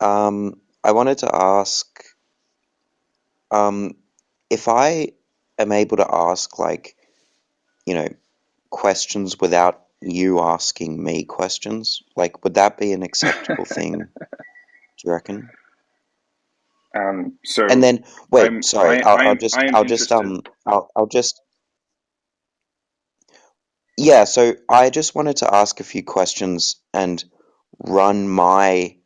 I wanted to ask, if I am able to ask, like, you know, questions without you asking me questions, like, would that be an acceptable thing, do you reckon? And So then, wait, sorry, I am interested. I'll just, yeah, so I just wanted to ask a few questions and run my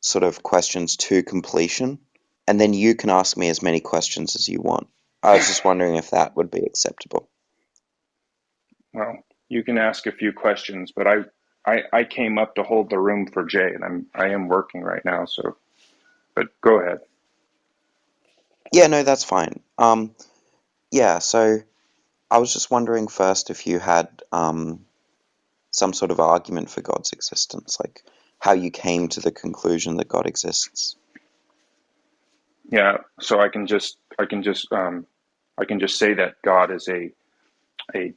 sort of questions to completion, and then you can ask me as many questions as you want. I was just wondering if that would be acceptable. Well, you can ask a few questions, but I came up to hold the room for Jay, and I am working right now. So, but go ahead. Yeah, no, that's fine. Yeah, so I was just wondering first if you had some sort of argument for God's existence, like how you came to the conclusion that God exists. Yeah. So I can just say that God is a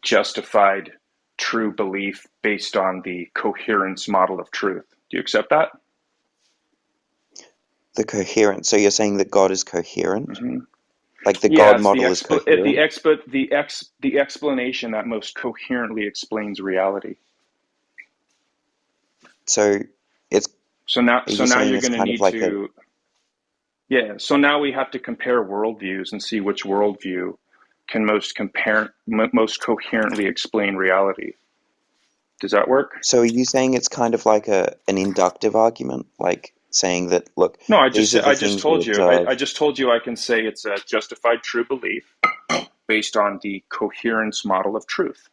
justified true belief based on the coherence model of truth. Do you accept that? The coherent, so you're saying that God is coherent? Hmm. Like the Yeah, God it's the model is coherent? the explanation that most coherently explains reality. So it's, are So you now saying you're it's going to kind of need like a, to, yeah. So now we have to compare worldviews and see which worldview can most coherently explain reality. Does that work? so are you saying it's kind of like an inductive argument, like saying that, look, No, these are the I just things we told you. observe. I just told you I can say it's a justified true belief based on the coherence model of truth.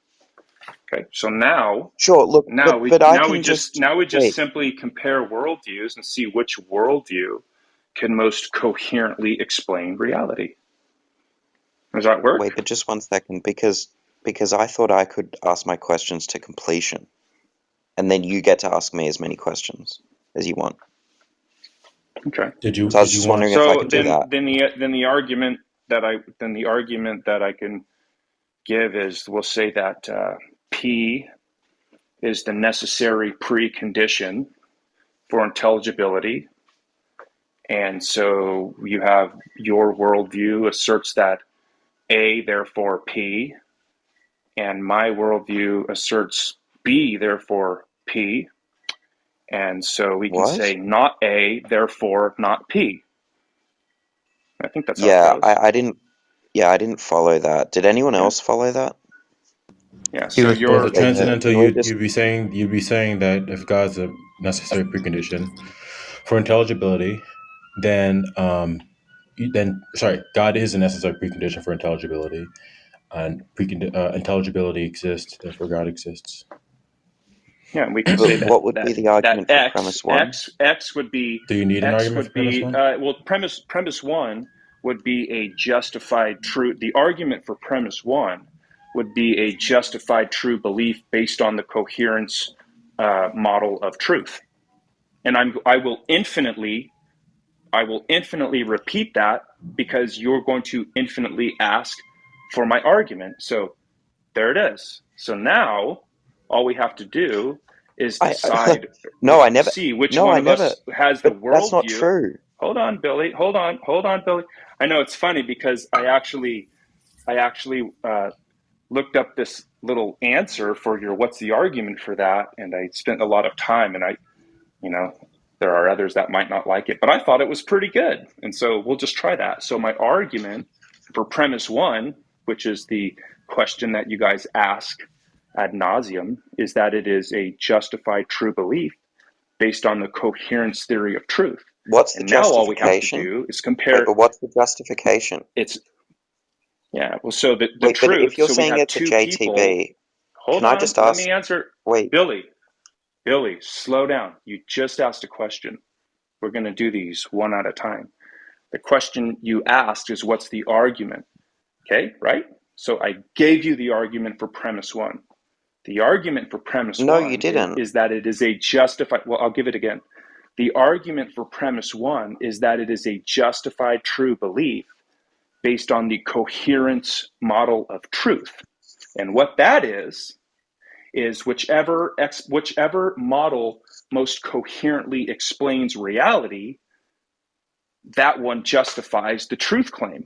Okay. So Sure, look, but I can just now we just wait, simply compare worldviews and see which worldview can most coherently explain reality. Does that work? but just one second, because I thought I could ask my questions to completion, and then you get to ask me as many questions as you want. Okay. So I was Did you just want wondering if I So could do that. then the argument that I can give is we'll say that P is the necessary precondition for intelligibility, and so you have your worldview asserts that A therefore P, and my worldview asserts B therefore P, and so we can What? say not A therefore not P. I think that's how it Yeah, goes. I didn't follow that. Did anyone Yeah. else follow that? Yeah. He So was well, the you're Wait, transcendental. can we just, You'd be saying that if God's a necessary precondition for intelligibility, then sorry, God is a necessary precondition for intelligibility, and intelligibility exists, therefore God exists. Yeah, we can but say what would be the that argument for premise one? Do you need an X argument for would premise be one? well premise one would be a justified true. The argument for premise one would be a justified true belief based on the coherence model of truth, and I will infinitely repeat that because you're going to infinitely ask for my argument. So there it is. So now all we have to do is I decide, no, I never, see which no, one I of never, us has the but that's not worldview. true. Hold on, Billy. Hold on, Billy. I know it's funny because I actually looked up this little answer for your what's the argument for that, and I spent a lot of time, and you know, there are others that might not like it, but I thought it was pretty good, and so we'll just try that. So my argument for premise one, which is the question that you guys ask ad nauseum, is that it is a justified true belief based on the coherence theory of truth. What's the And now all we have to justification? do is Wait, compare. but what's the justification? It's yeah. Well, so the Wait, but if truth. you're So we saying have it's a two people. JTB, Hold can I on. just Let ask? me answer. Wait, Billy. Billy, slow down. You just asked a question. We're going to do these one at a time. The question you asked is what's the argument? Okay, right? So I gave you the argument for premise one. The argument for premise no, you one didn't. is that it is a justified, well, I'll give it again. The argument for premise one is that it is a justified true belief based on the coherence model of truth. And what that is whichever model most coherently explains reality, that one justifies the truth claim.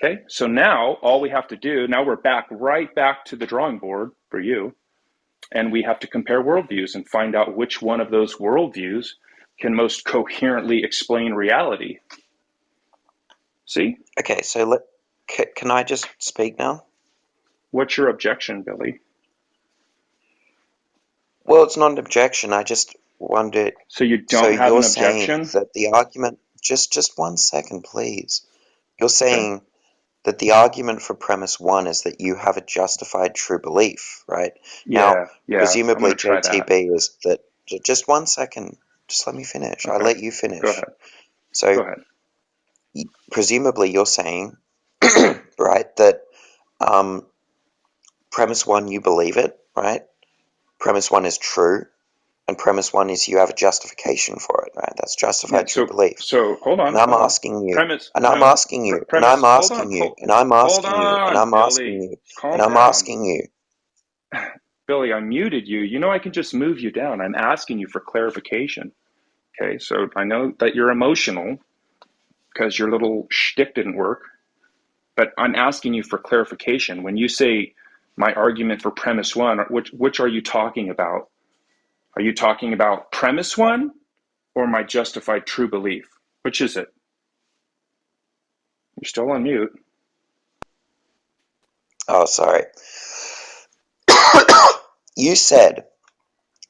Okay, so now all we have to do, now we're right back to the drawing board for you, and we have to compare worldviews and find out which one of those worldviews can most coherently explain reality. See? Okay, so can I just speak now? What's your objection, Billy? Well, it's not an objection. I just wondered. So you So don't have you're an saying objection? that the argument. Just 1 second, please. You're saying that the argument for premise one is that you have a justified true belief, right? Now, Yeah, I'm presumably going to try that. JTB is that. Just 1 second. Just let me finish. Okay. I'll let you finish. Go ahead. So, Go ahead. presumably you're saying, right, that premise one, you believe it, right? Premise one is true, and premise one is you have a justification for it, right? That's Yeah, justified true belief. so hold on, And I'm hold on. asking you, Premise, and I'm asking you, and premise, I'm hold on, asking you, and I'm hold asking you, and on, I'm asking Billy. you, Calm and I'm down. asking you. Billy, I muted you. You know I can just move you down. I'm asking you for clarification. Okay, so I know that you're emotional because your little shtick didn't work, but I'm asking you for clarification. When you say my argument for premise one, which are you talking about? Are you talking about premise one or my justified true belief? Which is it? You're still on mute. Oh, sorry. You said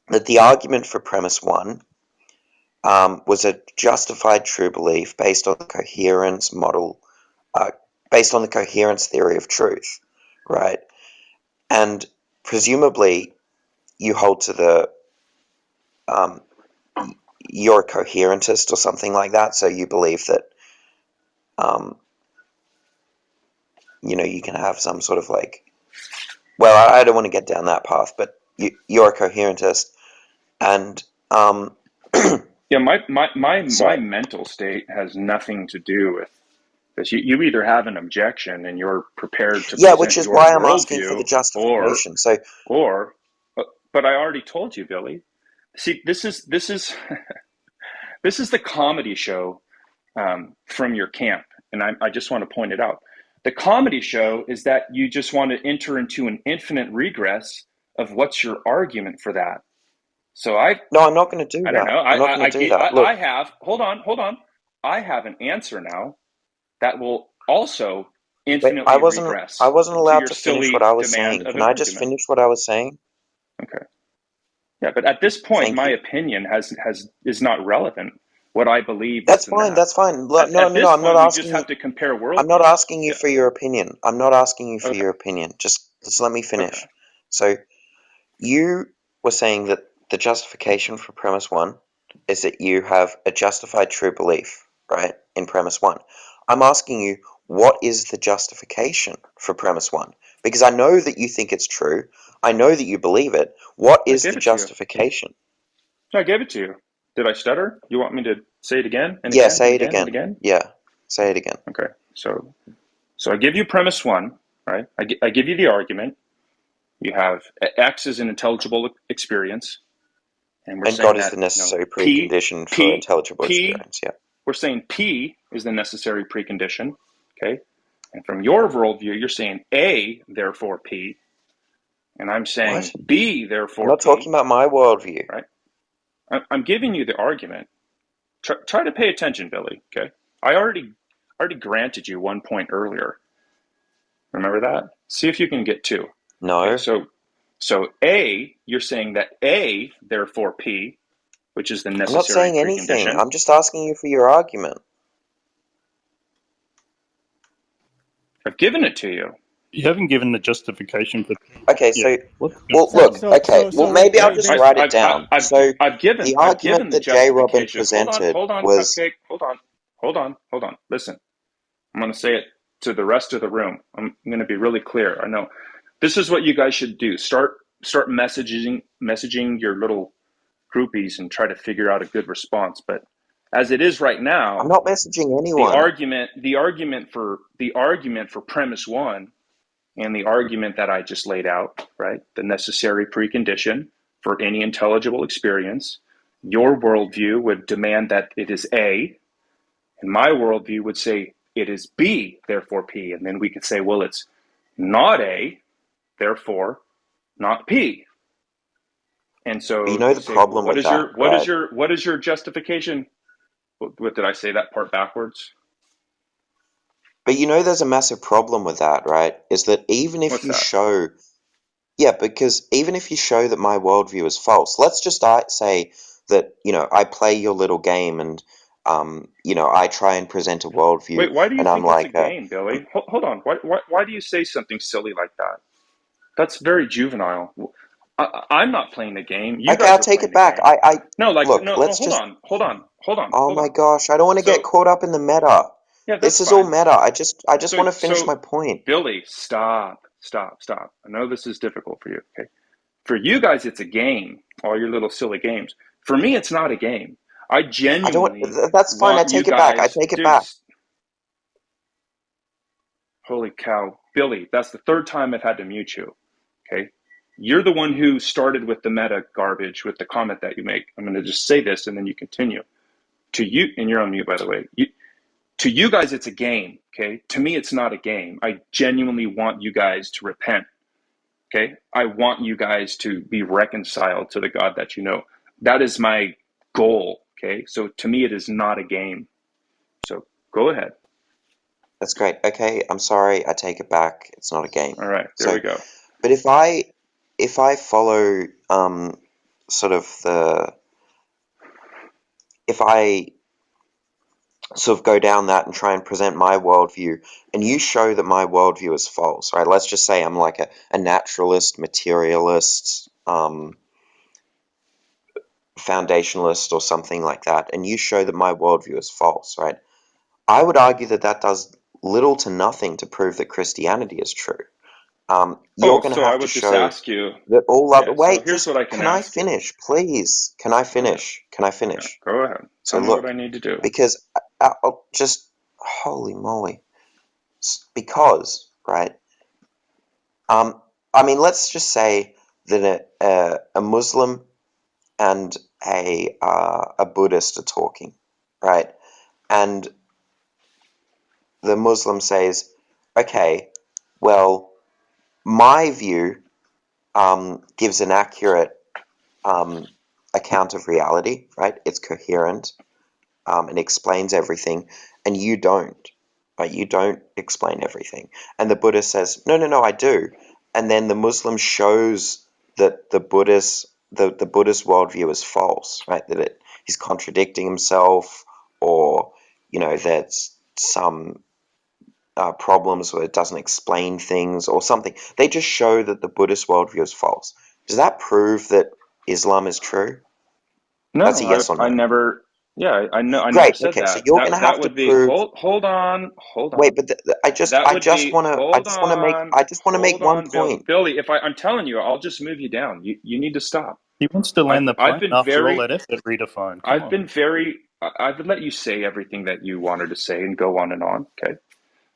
that the argument for premise one was a justified true belief based on the coherence model, based on the coherence theory of truth, right? And presumably you hold to the you're a coherentist or something like that, so you believe that you can have some sort of well, I don't want to get down that path, but you're a coherentist, and Yeah, my sorry. mental state has nothing to do with this. You either have an objection and you're prepared to Yeah, which present is your why I'm asking for the worldview, or justification. So or but I already told you, Billy. See, this is this is the comedy show from your camp, and I just want to point it out. The comedy show is that you just want to enter into an infinite regress of what's your argument for that. So no, I'm not going to do I don't that. know. I'm not going to do that. Look, I have. Hold on. I have an answer now that will also wait, I infinitely wasn't I regress wasn't to allowed your to finish what silly I was demand saying. of Can an I just argument. finish what I was saying? Okay. Yeah, but at this point, Thank my you. opinion is not relevant. What I believe That's this and fine. that. That's fine. No, no, At no. this I'm not point, we just asking you. have to compare I'm not worldviews. asking you Yeah. for your opinion. I'm not asking you for Okay. your opinion. Just let me Okay. finish. So you were saying that the justification for premise one is that you have a justified true belief, right, in premise one. I'm asking you, what is the justification for premise one? Because I know that you think it's true. I know that you believe it. What I is gave the it to you. justification? I gave it to you. Did I stutter? You want me to say it again and Yeah, again and say it again and again. again? Yeah, say it again. Okay. So I give you premise one, right? I give you the argument. You have X is an intelligible experience, and we're And God saying is the that necessary P precondition for P intelligible P. experience. Yeah. We're saying P is the necessary precondition. Okay, and from your worldview, you're saying A, therefore P, and I'm What? saying B, I'm therefore not talking P. about my worldview. Right? I'm giving you the argument. Try to pay attention, Billy. Okay, I already granted you 1 point earlier. Remember that? See if you can get two. Okay, No. so A, you're saying that A, therefore P, which is the I'm not necessary saying anything. precondition. I'm just asking you for your argument. I've given it to you. You haven't given the justification for Okay, yeah. so, What? well, So, look, so, okay, so, well, so, maybe I'll wait, just I've based, write it down. So, the I've argument given the that J. Robin justification. presented Hold on, was, Cupcake. Hold on. Listen, I'm going to say it to the rest of the room. I'm going to be really clear. I know this is what you guys should do. Start messaging your little groupies and try to figure out a good response. But as it is right I'm now, not messaging the anyone. argument for premise one and the argument that I just laid out, right? The necessary precondition for any intelligible experience, your worldview would demand that it is A, and my worldview would say it is B, therefore P. And then we could say, well, it's not A, therefore not P. And so But you know you the say, well, problem with that, right? what is your justification? What did I say that part backwards? But you know there's a massive problem with that, right? Is that even if What's you that? show, yeah, because even if you show that my worldview is false, let's just say that, I play your little game and, I try and present a worldview Wait, why do you and I'm think it's a like, game, Billy? Hold on. Why do you say something silly like that? That's very juvenile. I'm not playing the game. You okay, guys I'll are take playing it the back. game. No, Look, no. let's Hold just, on, hold on, hold on, oh hold my on. gosh, I don't want to get So caught up in the meta. yeah, that's This is all fine. meta. I just want to finish So my point. Billy, stop. I know this is difficult for you. Okay, for you guys, it's a game. All your little silly games. For me, it's not a game. I I don't genuinely want, that's fine. I want you take it back. I guys, take it dude. back. Holy cow, Billy! That's the third time I've had to mute you. Okay, you're the one who started with the meta garbage with the comment that you make. I'm going to just say this and then you continue. To you, and you're on mute by the way. To you guys, it's a game. Okay, to me, it's not a game. I genuinely want you guys to repent. Okay, I want you guys to be reconciled to the God that you know. That is my goal. Okay, so to me, it is not a game. So go ahead. That's great. Okay, I'm sorry. I take it back. It's not a game. All right, there we So, go. but if I follow sort of if I sort of go down that and try and present my worldview, and you show that my worldview is false, right? Let's just say I'm like a naturalist, materialist, foundationalist, or something like that, and you show that my worldview is false, right? I would argue that that does little to nothing to prove that Christianity is true. You're Oh, going to so I have to would just show ask you. that all other. Okay, so Wait, here's just what I can can I ask you. finish, please? Can I Go ahead. finish? Can I Yeah, finish? go ahead. So Tell me what look, I need to do. because I'll just holy moly, because right. I mean, let's just say that a Muslim and a Buddhist are talking, right? And the Muslim says, "Okay, well, my view gives an accurate account of reality, right? It's coherent and explains everything, and you don't, right? You don't explain everything." And the Buddhist says, "No, no, no, I do." And then the Muslim shows that the Buddhist worldview is false, right? That he's contradicting himself, or there's some problems where it doesn't explain things or something. They just show that the Buddhist worldview is false. Does that prove that Islam is true? That's a No, yes or I no. never. Yeah, I know. I never Great. said Okay, so that. you're going to That have to would be. prove. Hold Wait, on. but That would be. I Hold just want to make on. I just want to make Hold one on, point. Billy. If I'm telling you, I'll just move you down. You need to stop. He wants to land the I've plane. been After all, very. that effort Redefine. Come I've on. been very. I've let you say everything that you wanted to say and go on and on. Okay.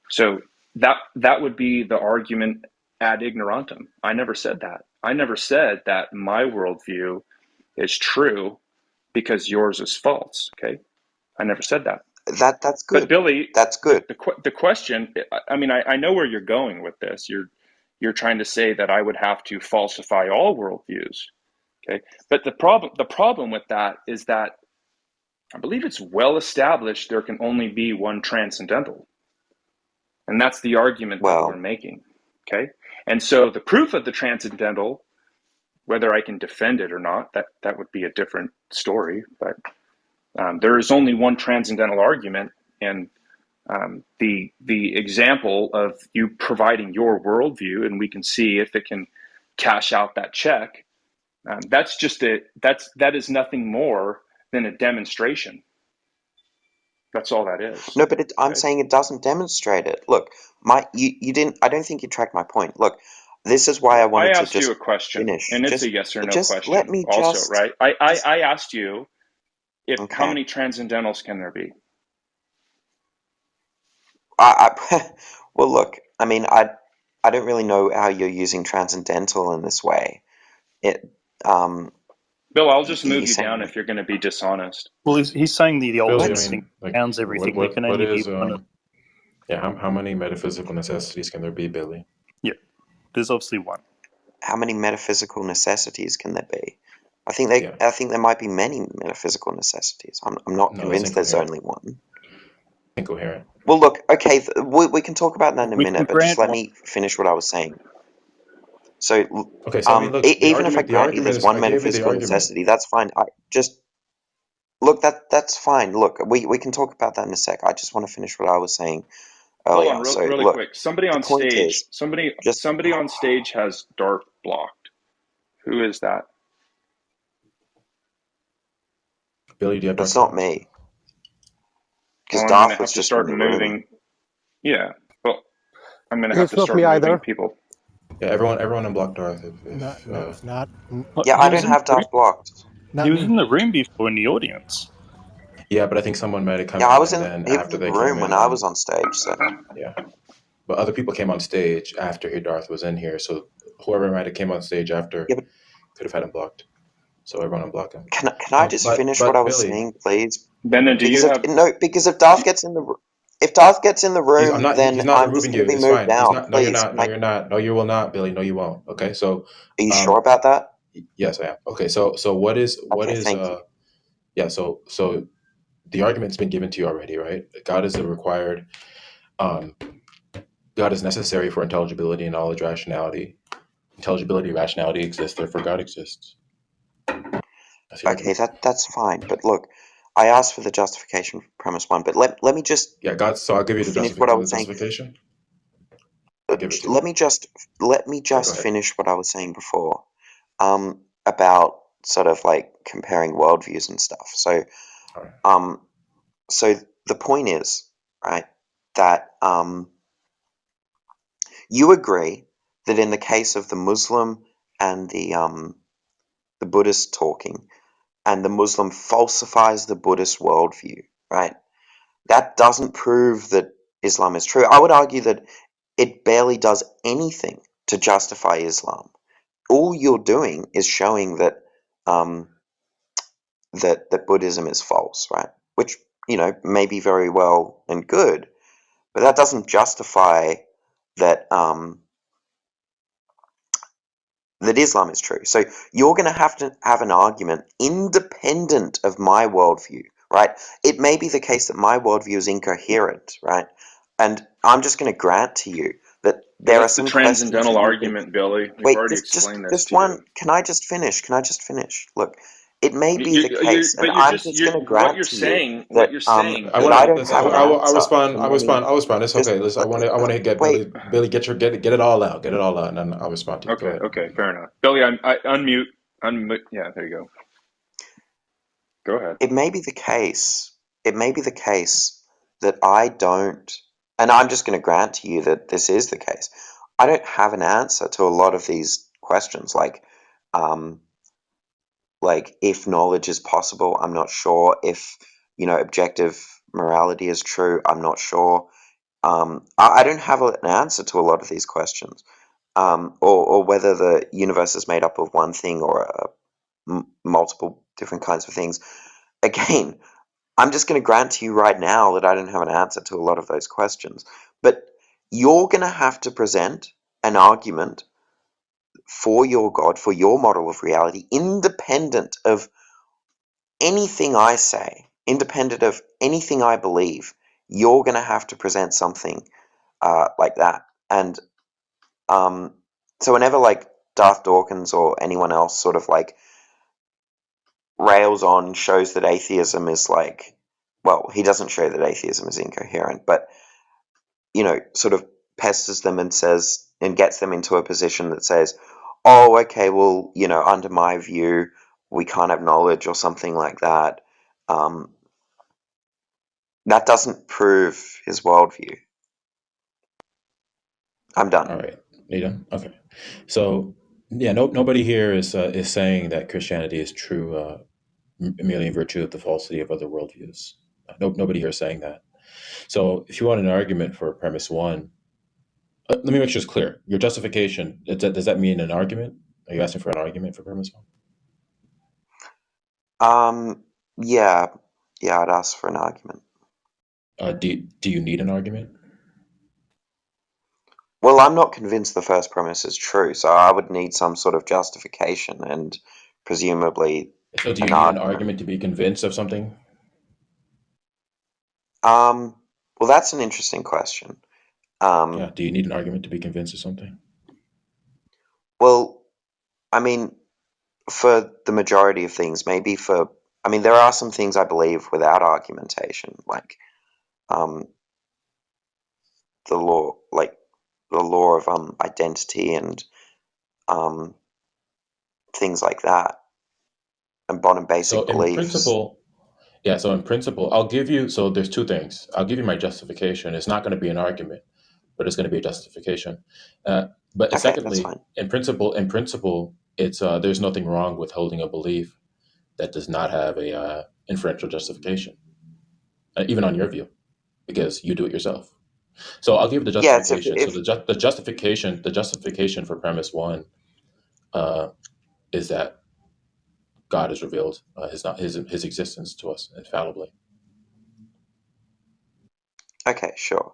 So that would be the argument ad ignorantum. I never said that. I never said that my worldview is true because yours is false. Okay, I never said that. That's But good. Billy, That's good. the question. I mean, I know where you're going with this. You're trying to say that I would have to falsify all worldviews. Okay, but the problem with that is that I believe it's well established there can only be one transcendental. And that's the argument that we're Well, making. Okay. And so the proof of the transcendental, whether I can defend it or not, that would be a different story. But there is only one transcendental argument, and the example of you providing your worldview, and we can see if it can cash out that check. That is nothing more than a demonstration. That's all that is. no, but I'm Okay. saying it doesn't demonstrate it. Look, you didn't. I don't think you tracked my point. Look, this is why I Well, I wanted to asked you just a question, finish. and it's a Just yes or no just let question, me also, right? just I asked you if how okay. many transcendentals can there be? Well, look, I mean, I don't really know how you're using transcendental in this way. It, Bill, I'll just move you're you down saying, if you're going to be dishonest. Well, he's saying the Billy, I ultimate what? thing mean, like, grounds everything. There can what only be is one. yeah, how many metaphysical necessities can there be, Billy? Yeah, there's obviously one. How many metaphysical necessities can there be? I think Yeah, there might be many metaphysical necessities. I'm not no, that's convinced there's incoherent. only one. Incoherent. Well, look, okay, we can talk about that in a We can minute, but just grant let one. me finish what I was saying. So, Okay, so I mean, look, even if I grant you there's is one I gave you the metaphysical argument. necessity, that's fine. I just look that's fine. Look, we can talk about that in a sec. I just want to finish what I was saying Hold earlier. on, So, really look, quick. Somebody the on point stage. is just Somebody on stage has Dart blocked. Who is that? Billy, do you have it's Darth not blocked? me because Well, I'm going to Darth have was to just in start the room. moving. Yeah. Well, I'm going to have It's to not start me moving either. people. Yeah, everyone unblock Darth. No, no, it's not. Yeah, He I was don't in have the room. Darth blocked. He Not was me. in the room before in the audience. yeah, but I think someone might have come Yeah, in, and then he was after in the they came room when in, I was then on stage. So yeah, but other people came on stage after Darth was in here, so whoever might have came on stage after yeah, but could have had him blocked. So everyone unblock him. can I just finish what I But was Billy, saying, please? Brendan, do you have? Because if Darth gets in the room, he's then not I'm just removing going you. to be It's moved fine. He's down. not. No, you're Please, not. No, you're not. No, you will not, Billy. No, you won't. Okay, so are you sure um, about that? yes, I am. Okay, so what Okay, is thank you. yeah, so the argument's been given to you already, right? God is the required um God is necessary for intelligibility, knowledge, rationality. Intelligibility, rationality exists, therefore God exists. That's the Okay, argument. that's fine. But look, I asked for the justification for premise one. But let me just Yeah, God. So I'll give you finish what I the was saying. justification. I'll give it to you. Let me Okay, go just ahead. finish what I was saying before. About sort of like comparing worldviews and stuff. So All right. um, so the point is, right, that you agree that in the case of the Muslim and the Buddhist talking, and the Muslim falsifies the Buddhist worldview, right? That doesn't prove that Islam is true. I would argue that it barely does anything to justify Islam. All you're doing is showing that um, that Buddhism is false, right? Which may be very well and good, but that doesn't justify that that Islam is true. So you're going to have an argument independent of my worldview, right? It may be the case that my worldview is incoherent, right? And I'm just going to grant to you that Well, there are that's the some questions that transcendental you can. argument, Billy. We've Wait, already just explained this just to you. one. Can I just finish? Can I just finish? Look, it may be the You're, case, and but I'm just going to what grant you're to you saying. What that you're saying, I that want I Billy. to. don't have an answer for many. I'll respond. It's Just okay. Listen, I want to get wait. Billy. Billy, get it all out. Get it all out, and then I'll respond to you. Go Okay, ahead. okay, fair enough. Billy, I unmute. Unmute. Yeah, there you go. Go ahead. It may be the case. It may be the case that I don't, and I'm just going to grant to you that this is the case. I don't have an answer to a lot of these questions, um, like if knowledge is possible, I'm not sure. If objective morality is true, I'm not sure. I don't have an answer to a lot of these questions, or whether the universe is made up of one thing or multiple different kinds of things. Again, I'm just going to grant to you right now that I don't have an answer to a lot of those questions. But you're going to have to present an argument for your God, for your model of reality, independent of anything I say, independent of anything I believe. You're going to have to present something like that. And so whenever like Darth Dawkins or anyone else sort of like rails on, shows that atheism is like, well, he doesn't show that atheism is incoherent, but sort of pesters them and says, and gets them into a position that says, oh, okay, well, under my view, we can't have knowledge or something like that. That doesn't prove his worldview. I'm done. All right. You done? Okay. So yeah, nobody here is saying that Christianity is true merely in virtue of the falsity of other worldviews. Nobody here is saying that. So if you want an argument for premise one, let me make sure it's clear. Your justification, does that mean an argument? Are you asking for an argument for premise one? Yeah, I'd ask for an argument. Do you need an argument? Well, I'm not convinced the first premise is true, so I would need some sort of justification and presumably So do an you need an argument. argument to be convinced of something? Well, that's an interesting question. Yeah. Do you need an argument to be convinced of something? Well, I mean, for the majority of things, I mean, there are some things I believe without argumentation, like um, like the law of identity and um, things like that, and bottom So basic in beliefs. principle, yeah. So in principle, I'll give you. So there's two things. I'll give you my justification. It's not going to be an argument, but it's going to be a justification. But Okay, that's secondly, fine. in principle, it's there's nothing wrong with holding a belief that does not have a inferential justification, even on your view, because you do it yourself. So I'll give the Yeah, it's justification. So the justification for premise one uh, is that God has revealed his existence to us infallibly. okay, sure.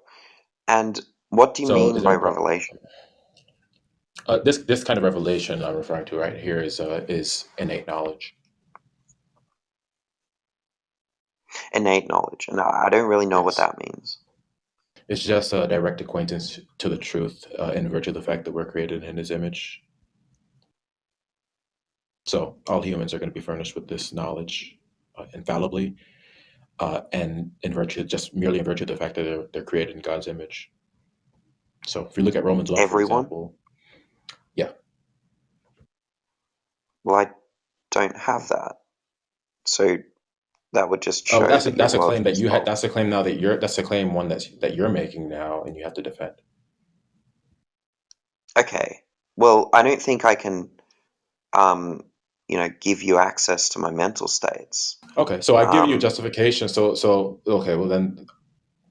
And what do you So mean is there by a problem? revelation? This kind of revelation I'm referring to right here is innate knowledge. Innate knowledge, and I don't really know what Yes, that means. it's just a direct acquaintance to the truth in virtue of the fact that we're created in His image. So all humans are going to be furnished with this knowledge infallibly, and merely in virtue of the fact that they're created in God's image. So if you look at Romans 1, for Everyone? example, yeah. Well, I don't have that, so that would just Oh, show that your that's a claim worldview that is you had. false. That's a claim now that that's a claim one that you're making now, and you have to defend. Okay. Well, I don't think I can, um, give you access to my mental states. Okay, so I give you Um, justification. So okay, well then,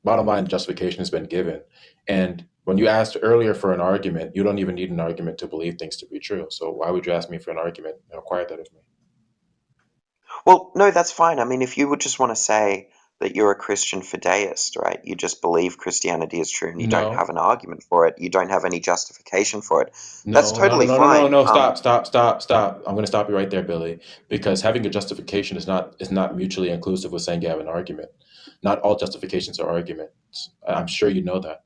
bottom line, justification has been given, and when you asked earlier for an argument, you don't even need an argument to believe things to be true. So why would you ask me for an argument and require that of me? well, no, that's fine. I mean, if you would just want to say that you're a Christian fideist, right? You just believe Christianity is true and you don't have No, an argument for it. You don't have any justification for it. That's no, no, no, totally no, no, no, fine. no. Stop, stop, stop, stop. I'm going to stop you right there, Billy, because having a justification is not mutually inclusive with saying you have an argument. Not all justifications are arguments. I'm sure you know that.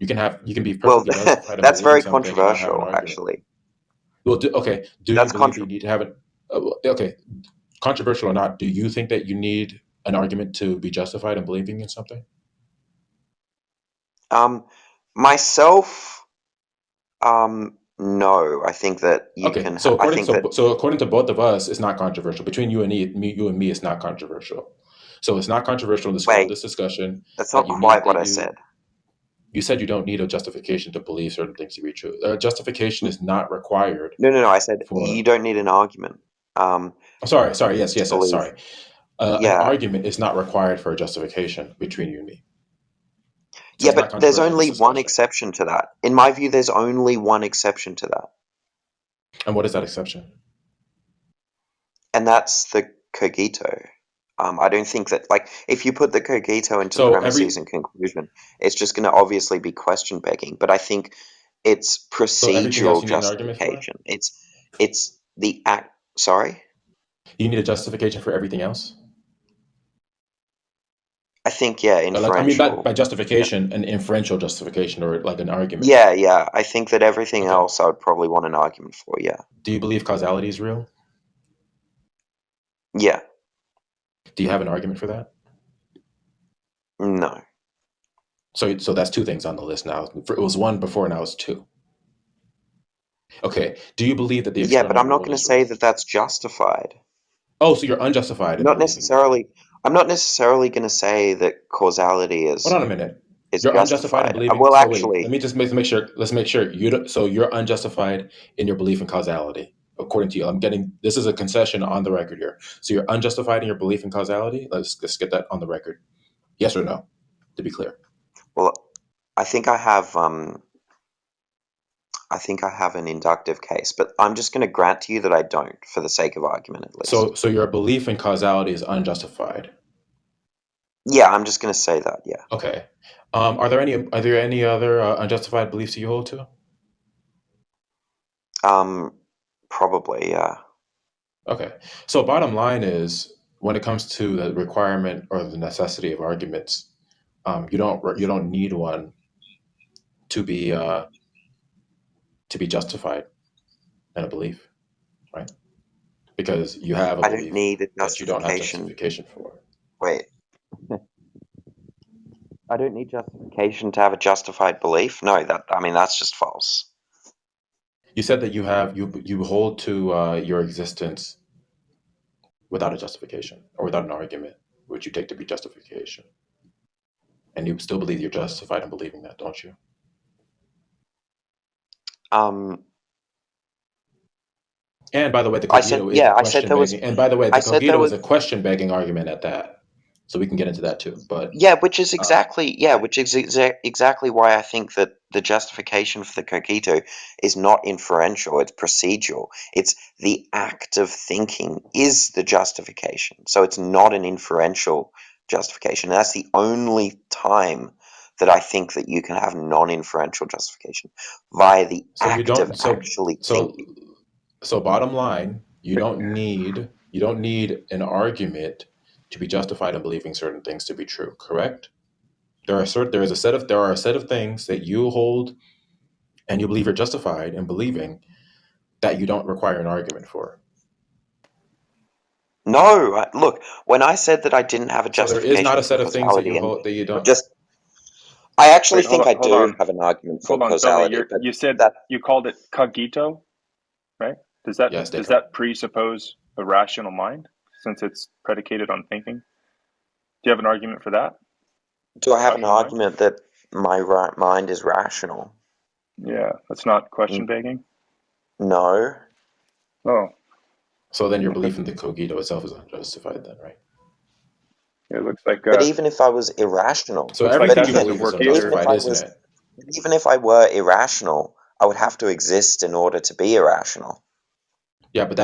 You can be Well, perfectly justified in that's believing very something and not have an controversial, argument. actually. Well, okay. Do you That's believe that contra you need to have it? Okay, controversial or not, do you think that you need an argument to be justified in believing in something? um, myself, no. I think that Okay, so I according think that, so according to both of us, it's not controversial. Between you and me, it's not controversial. So it's not controversial in the scope of wait, this discussion that's that not quite what I said. you said you don't need a justification to believe certain things to be true. Justification is not required No, no, no. I said you for. don't need an argument, Sorry, yes, to yes, yes. believe. Sorry, an Yeah. argument is not required for a justification between you and me. So Yeah, it's not but there's controversial in this only one discussion. exception to that. In my view, there's only one exception to that, And what is that exception? and that's the cogito. I don't think that, like, if you put the cogito into So premises every and conclusion, it's just going to obviously be question begging. But I think it's so everything else procedural you need an argument for? justification. It's the act. Sorry, You need a justification for everything else? I think yeah, Like, I mean, by inferential. Yeah, justification, an inferential justification or like an argument. yeah. I think that everything Okay. else I would probably want an argument for. Yeah, Do you believe causality is real? yeah, Do you have an argument for that? no, So that's two things on the list now. It was one before, now it's two. Okay. Do you believe that the yeah. But external I'm not world going to is say real? that that's justified. Oh, so you're unjustified in Not believing that. necessarily. I'm not necessarily going to say that causality Hold on a minute. is You're unjustified in justified. believing. Well, So wait, let actually, me just make sure. Let's make sure you. So you're unjustified in your belief in causality, according to you. I'm getting this is a concession on the record here. So you're unjustified in your belief in causality. Let's get that on the record. Yes or no, to be clear. well, I think I have. I think I have an inductive case, but I'm just going to grant to you that I don't, for the sake of argument at least. So your belief in causality is unjustified. Yeah, I'm just going to say that, yeah. Okay. Are there any other unjustified beliefs you hold to? Probably, yeah. Okay. So bottom line is, when it comes to the requirement or the necessity of arguments, you don't need one to be justified in a belief, right? Because you have a I don't belief need a that you don't have justification. justification for. Wait. I don't need justification to have a justified belief? No, that's just false. You said that you hold to your existence without a justification or without an argument, which you take to be justification, and you still believe you're justified in believing that, don't you? Um, And by the way, the I said, cogito is a yeah, I said question there was, begging. And by the way, I the said there cogito is was, a question begging argument at that. So we can get into that too. But yeah, which is uh, exactly why I think that the justification for the cogito is not inferential, it's procedural. It's the act of thinking is the justification. So it's not an inferential justification. And that's the only time that I think that you can have non-inferential justification via the so you act of don't. actually So thinking. so bottom line, you don't need an argument to be justified in believing certain things to be true. Correct? There are a set of things that you hold and you believe you're justified in believing that you don't require an argument for. No, look, when I said that I didn't have a So there is not justification a for set of things that causality, you and hold that you I've don't. just I actually Wait, think I hold do on, have an argument for hold on, Billy. causality, but You said that you called it cogito, right? Yes, Does Descartes. that presuppose a rational mind since it's predicated on thinking? Do you have an argument for that? do I have an Rational mind? argument that my right mind is rational? Yeah, that's not question N- begging. No, Oh, So then your okay. belief in the cogito itself is unjustified then, right? It but even if I was irrational, So looks like but everything you that doesn't believe is work but even either. if unjustified, I isn't was, it? even if I were irrational, I would have to exist in order to be irrational. Yeah, but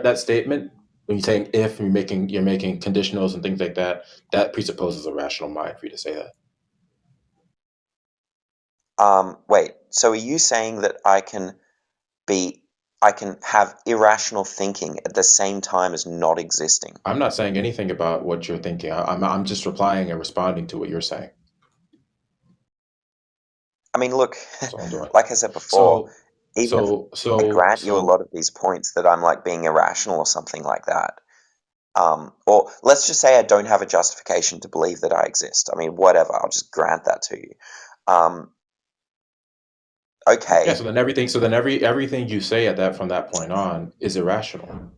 that statement, when you're saying if you're making conditionals and things like that, that presupposes a rational mind for you to say that. Wait, so are you saying that be, I can have irrational thinking at the same time as not existing? I'm not saying anything about what you're thinking. I'm just replying and responding to what you're saying. I mean, look, That's all I'm doing. like I said before, So even if so I so grant you a lot so of these points that I'm like being irrational or something like that, or let's just say I don't have a justification to believe that I exist. I mean, whatever, I'll just grant that to you. Um, yeah, okay, everything you say at that from that point on is irrational,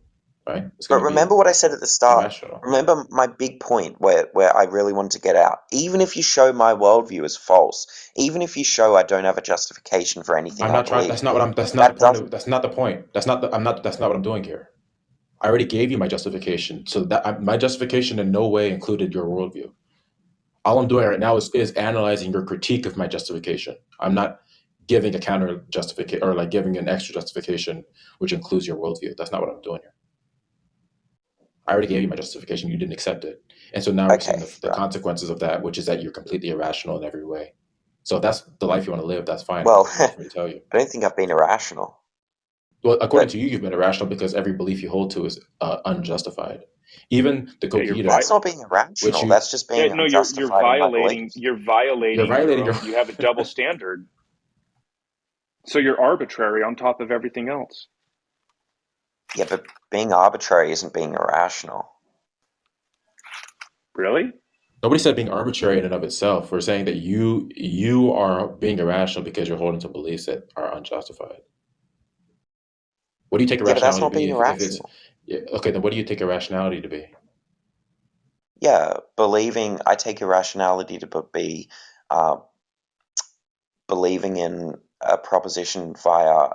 right? It's going but to be remember what I said at the start. irrational. Remember my big point where I really wanted to get out. Even if you show my worldview as false, even if you show I don't have a justification for anything I'm I not trying. believe, That's not what I'm. That's not the that point of. doesn't. That's not the point. That's not. I'm not. That's not what I'm doing here. I already gave you my justification. So my justification in no way included your worldview. All I'm doing right now is analyzing your critique of my justification. I'm not giving a counter justification or like giving an extra justification, which includes your worldview. That's not what I'm doing here. I already gave you my justification. You didn't accept it. And so now we're seeing Okay, the right. consequences of that, which is that you're completely irrational in every way. So if that's the life you want to live, that's fine. Well, That's I not for me to tell you. don't think I've been irrational, Well, according but to you, you've been irrational because every belief you hold to is unjustified. Even the Yeah, you're cogito, that's not being which irrational. you That's just yeah, being no, you're unjustified in my violating beliefs. you're your violating your own. You have a double standard, so you're arbitrary on top of everything else. Yeah, but being arbitrary isn't being irrational. Really? Nobody said being arbitrary in and of itself. We're saying that you are being irrational because you're holding to beliefs that are unjustified. What do you take Yeah, but that's irrationality to not be being if it's irrational. yeah, okay? Then what do you take irrationality to be? Yeah, I take irrationality to be uh, believing in a proposition via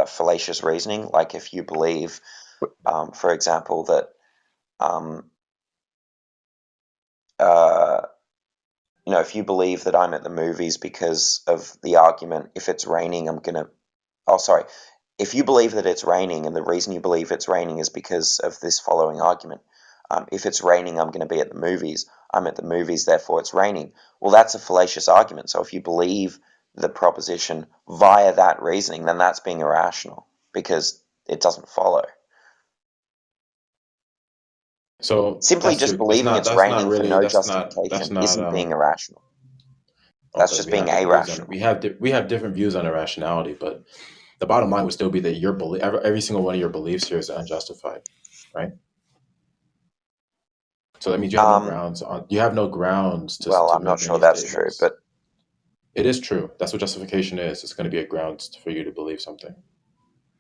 fallacious reasoning. Like if you believe, for example, that um, uh, if you believe that I'm at the movies because of the argument, if it's raining, I'm gonna Oh, sorry. If you believe that it's raining, and the reason you believe it's raining is because of this following argument. If it's raining, I'm going to be at the movies. I'm at the movies, therefore it's raining. Well, that's a fallacious argument. So if you believe the proposition via that reasoning, then that's being irrational because it doesn't follow. So Simply that's just true. That's believing not. it's That's not raining for really. no That's not. That's justification not. isn't being irrational. That's Okay, just we being have different views on it. irrational. We have different views on irrationality, but the bottom line would still be that your belief, every single one of your beliefs here is unjustified, right? So that means you have no grounds Well, to I'm not make sure any that's true, statements. but It is true. That's what justification is. It's going to be a grounds for you to believe something.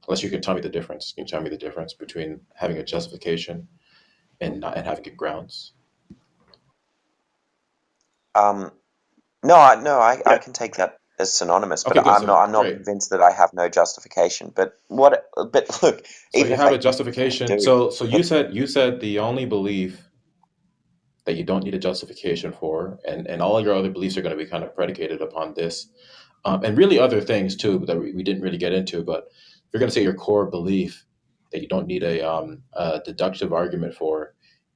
Unless you can tell me the difference. Can you tell me the difference between having a justification and not and having a grounds? no, I Yeah. can take that as synonymous, but Okay, good. So I'm not great. convinced that I have no justification. But look, So even you if have I a justification. do, So you said the only belief that you don't need a justification for, and all your other beliefs are going to be kind of predicated upon this, and really other things too that we didn't really get into. But if you're going to say your core belief that you don't need a deductive argument for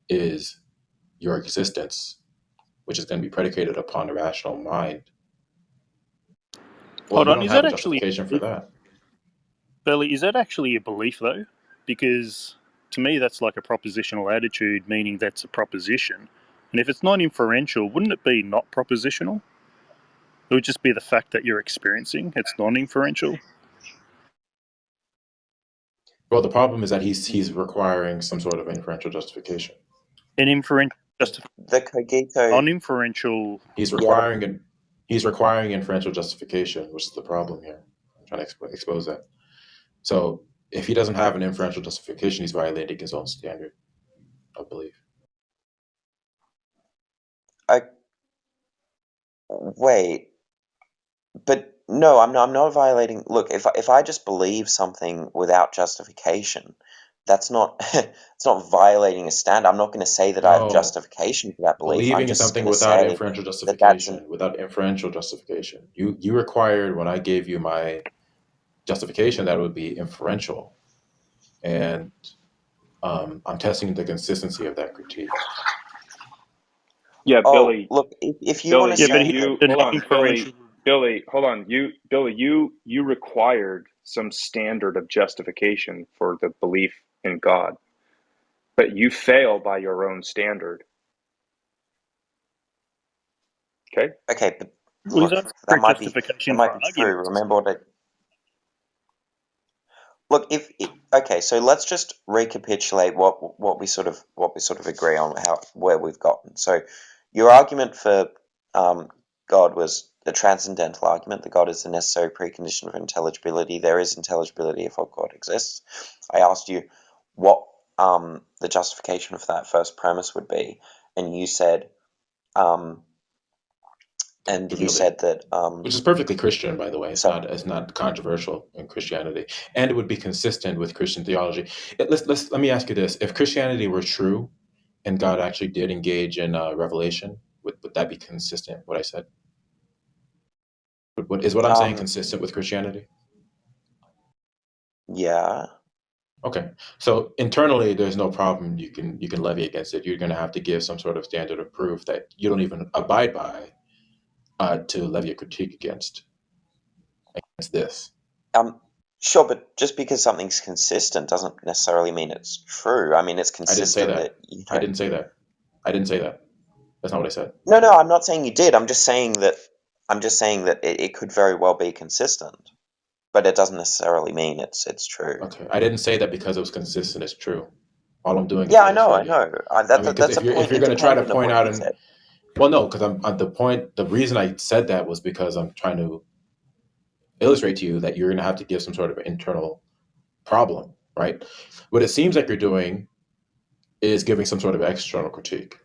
is your existence, which is going to be predicated upon a rational mind. Well, Hold you on. don't Is have that a actually justification for that. Belly? Is that actually a belief though? Because to me, that's like a propositional attitude, meaning that's a proposition. And if it's not inferential, wouldn't it be not propositional? It would just be the fact that you're experiencing. It's non-inferential. Well, the problem is that he's requiring some sort of inferential justification. An inferential justification, the cogito, non-inferential. He's yeah, requiring an he's requiring inferential justification, which is the problem here. I'm trying to expose that. So if he doesn't have an inferential justification, he's violating his own standard of belief. I wait, but no, I'm not violating. Look, if I just believe something without justification, that's not it's not violating a standard. I'm not going to say that I have No, justification for that belief. I'm believing in just something going to without say inferential that that's an justification, without inferential justification. You required when I gave you my justification that it would be inferential, and I'm testing the consistency of that critique. Yeah, oh, Billy, look, if you want to Billy, Yeah, but say he that, you the hold on, non-inferential. Billy, hold on. You required some standard of justification for the belief in God, but you fail by your own standard. Okay? okay, but Well, he's look, asking for a that justification might for be true. arguments. Remember what I look okay, so let's just recapitulate what we sort of agree on how where we've gotten. So your argument for God was the transcendental argument that God is the necessary precondition of intelligibility. There is intelligibility if God exists. I asked you what the justification for that first premise would be, and you said um, Humility, that which is perfectly Christian, by the way. so It's not controversial in Christianity, and it would be consistent with Christian theology. Let me ask you this: if Christianity were true, and God actually did engage in revelation, would that be consistent? What I said, what I'm saying consistent with Christianity? yeah. Okay, so internally, there's no problem you can levy against it. You're going to have to give some sort of standard of proof that you don't even abide by to levy a critique against this. Sure, but just because something's consistent doesn't necessarily mean it's true. I mean, it's I didn't say consistent that, that. I didn't say that. I didn't say that. That's not what I said. No, I'm not saying you did. I'm just saying that it could very well be consistent, but it doesn't necessarily mean it's true. Okay, I didn't say that because it was consistent. It's true. All I'm doing is Yeah, I illustrating. know. I mean, because That's a if point you're going to try to independent of point what out you and said. well, no, because I'm at the point. The reason I said that was because I'm trying to illustrate to you that you're going to have to give some sort of internal problem, right? What it seems like you're doing is giving some sort of external critique,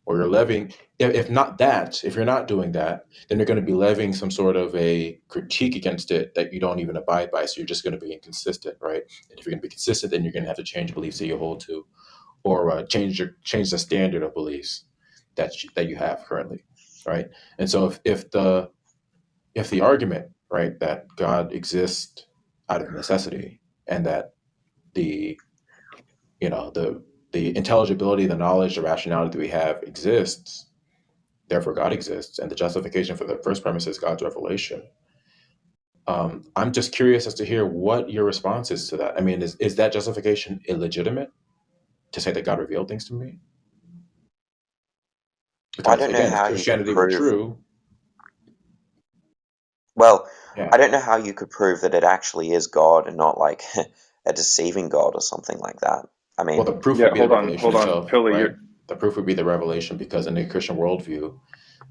or you're levying. If not that, if you're not doing that, then you're going to be levying some sort of a critique against it that you don't even abide by. So you're just going to be inconsistent, right? And if you're going to be consistent, then you're going to have to change beliefs that you hold to, or change the standard of beliefs that you have currently, right? And so if the argument, right, that God exists out of necessity, and that the the intelligibility, the knowledge, the rationality that we have exists, therefore God exists, and the justification for the first premise is God's revelation. I'm just curious as to hear what your response is to that. I mean, is that justification illegitimate to say that God revealed things to me? I Because don't know again, if how you could Christianity were prove. true, Well, yeah. I don't know how you could prove that it actually is God and not like a deceiving God or something like that. I Well, mean, the proof Yeah, would be the revelation hold on, itself, Billy. right? The proof would be the revelation, because in the Christian worldview,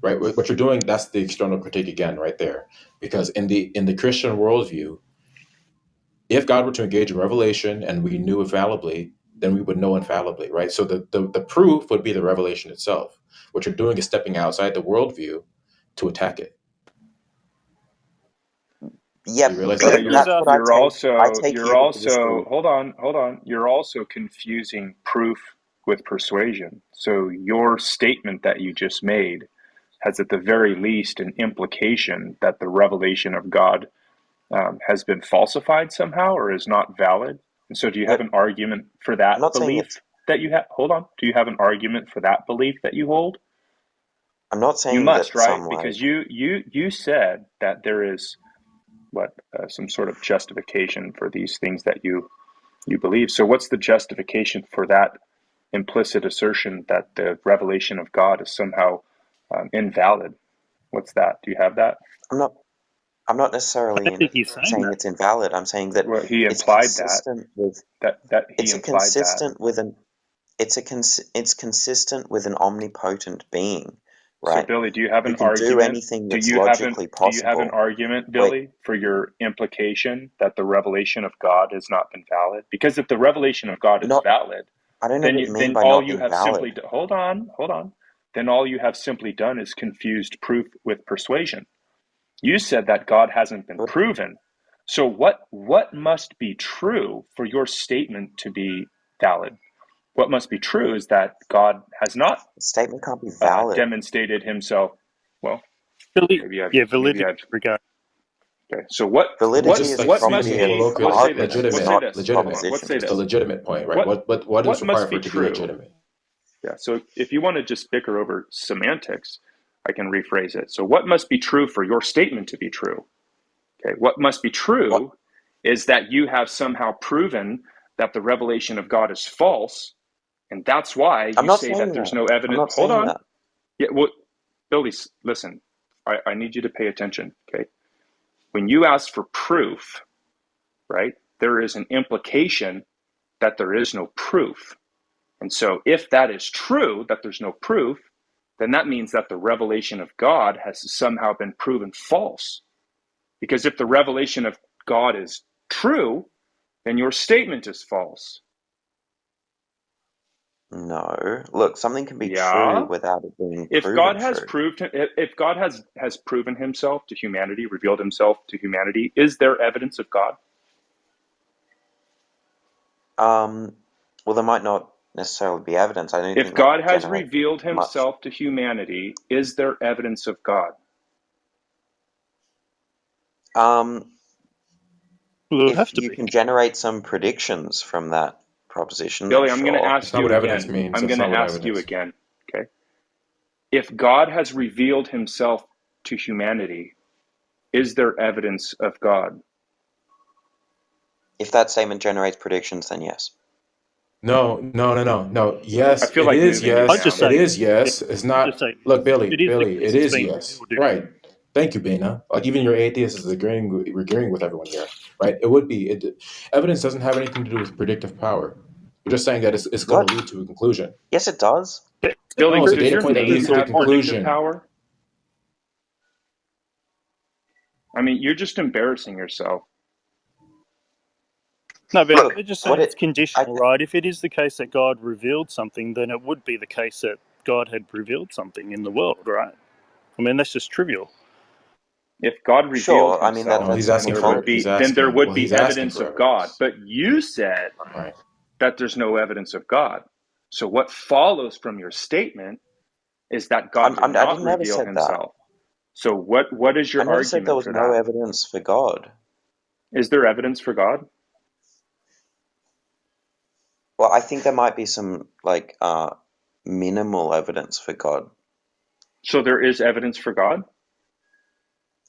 right, what you're doing, that's the external critique again, right there. Because in the Christian worldview, if God were to engage in revelation and we knew infallibly, then we would know infallibly, right? So the proof would be the revelation itself. What you're doing is stepping outside the worldview to attack it. yeah, Do you realize Well, Yeah, that? but he's that's what I take. I take you're you to be also saying. hold on. You're also confusing proof with persuasion. So your statement that you just made has at the very least an implication that the revelation of God has been falsified somehow or is not valid. And so do you have But an argument for I'm that not saying belief it's. that you have? Hold on. Do you have an argument for that belief that you hold? I'm not You saying must, that right? some like. Because you said that there is what some sort of justification for these things that you believe. So what's the justification for that implicit assertion that the revelation of God is somehow invalid? What's that? Do you have that? I'm not. I'm not I necessarily don't think he's saying saying that. it's invalid. I'm saying that Well, he it's implied that. consistent with. That he It's a implied that. consistent with an. It's consistent with an omnipotent being, So, right? Billy, do you have Who an can do argument? anything Do that's you have an logically Do you have an possible. argument, Wait, Billy, for your implication that the revelation of God has not been valid? Because if the revelation of God is not. valid, I don't know what you mean then by all not you have simply invalid. hold on. Then all you have simply done is confused proof with persuasion. You said that God hasn't been But proven. So what must be true for your statement to be valid? What must be true is that God has not the statement can't be valid. demonstrated himself. Well, maybe Validity I've regard. okay. So It's Validity just is a like what speaking must in property of be? colloquial, Let's say this. arguments, Let's legitimate, say not this. Hold on. legitimate. Let's propositions. say Just the this. legitimate point, right? What What is what must required for be it to be true? legitimate? Yeah. So if you want to just bicker over semantics, I can rephrase it. So what must be true for your statement to be true? Okay. What must be What? true is that you have somehow proven that the revelation of God is false, and that's why I'm you not say that saying there's that. no I'm evidence. not Hold saying on. that. Yeah. Well, Billy, listen. I need you to pay attention. Okay. When you ask for proof, right, there is an implication that there is no proof. And so, if that is true, that there's no proof, then that means that the revelation of God has somehow been proven false. Because if the revelation of God is true, then your statement is false. No. Look, something can be true Yeah. without it being If God proven has true. proved, if God has proven himself to humanity, revealed himself to humanity, is there evidence of God? Um, well, there might not necessarily be evidence. I don't If think that God has generates revealed much. himself to humanity, is there evidence of God? Um, Well, it would if have to you be. can generate some predictions from that proposition, then Billy, I'm going to sure. That's ask not you what evidence again. means. I'm That's going not to what ask you evidence. again. Okay. If God has revealed himself to humanity, is there evidence of God? If that statement generates predictions, then yes. No, no, no, no, no. I Yes, feel it like is. moving you I'd just Yes, it down. say, is. yeah, Yes, it's I'd just not. say Look, Billy, it is the Billy, case it it's is been yes. revealed. Right. Thank you, Bina. Like even your atheist is agreeing with everyone here, right? It would be. Evidence doesn't have anything to do with predictive power. You're just saying that it's going What? to lead to a conclusion. Yes, it does. Yeah, Billy, No, it's a does data your point that faith leads to a have proof. predictive conclusion. power? I mean, you're just embarrassing yourself. No, but Look, they're just what saying it's it. I conditional, right? If it is the case that God revealed something, then it would be the case that God had revealed something in the world, right? I mean, that's just trivial. If God revealed sure. I mean that himself, No, he's that's then asking there for. would inherently. He's be then there asking. would Well, be he's asking evidence for of God. evidence. But you said Right. that there's no evidence of God. So what follows from your statement is that God did I not didn't never reveal said that. himself. So what is I your never said there argument was for no that? evidence for God. Is there evidence for God? Well, I think there might be some like minimal evidence for God. So there is evidence for God?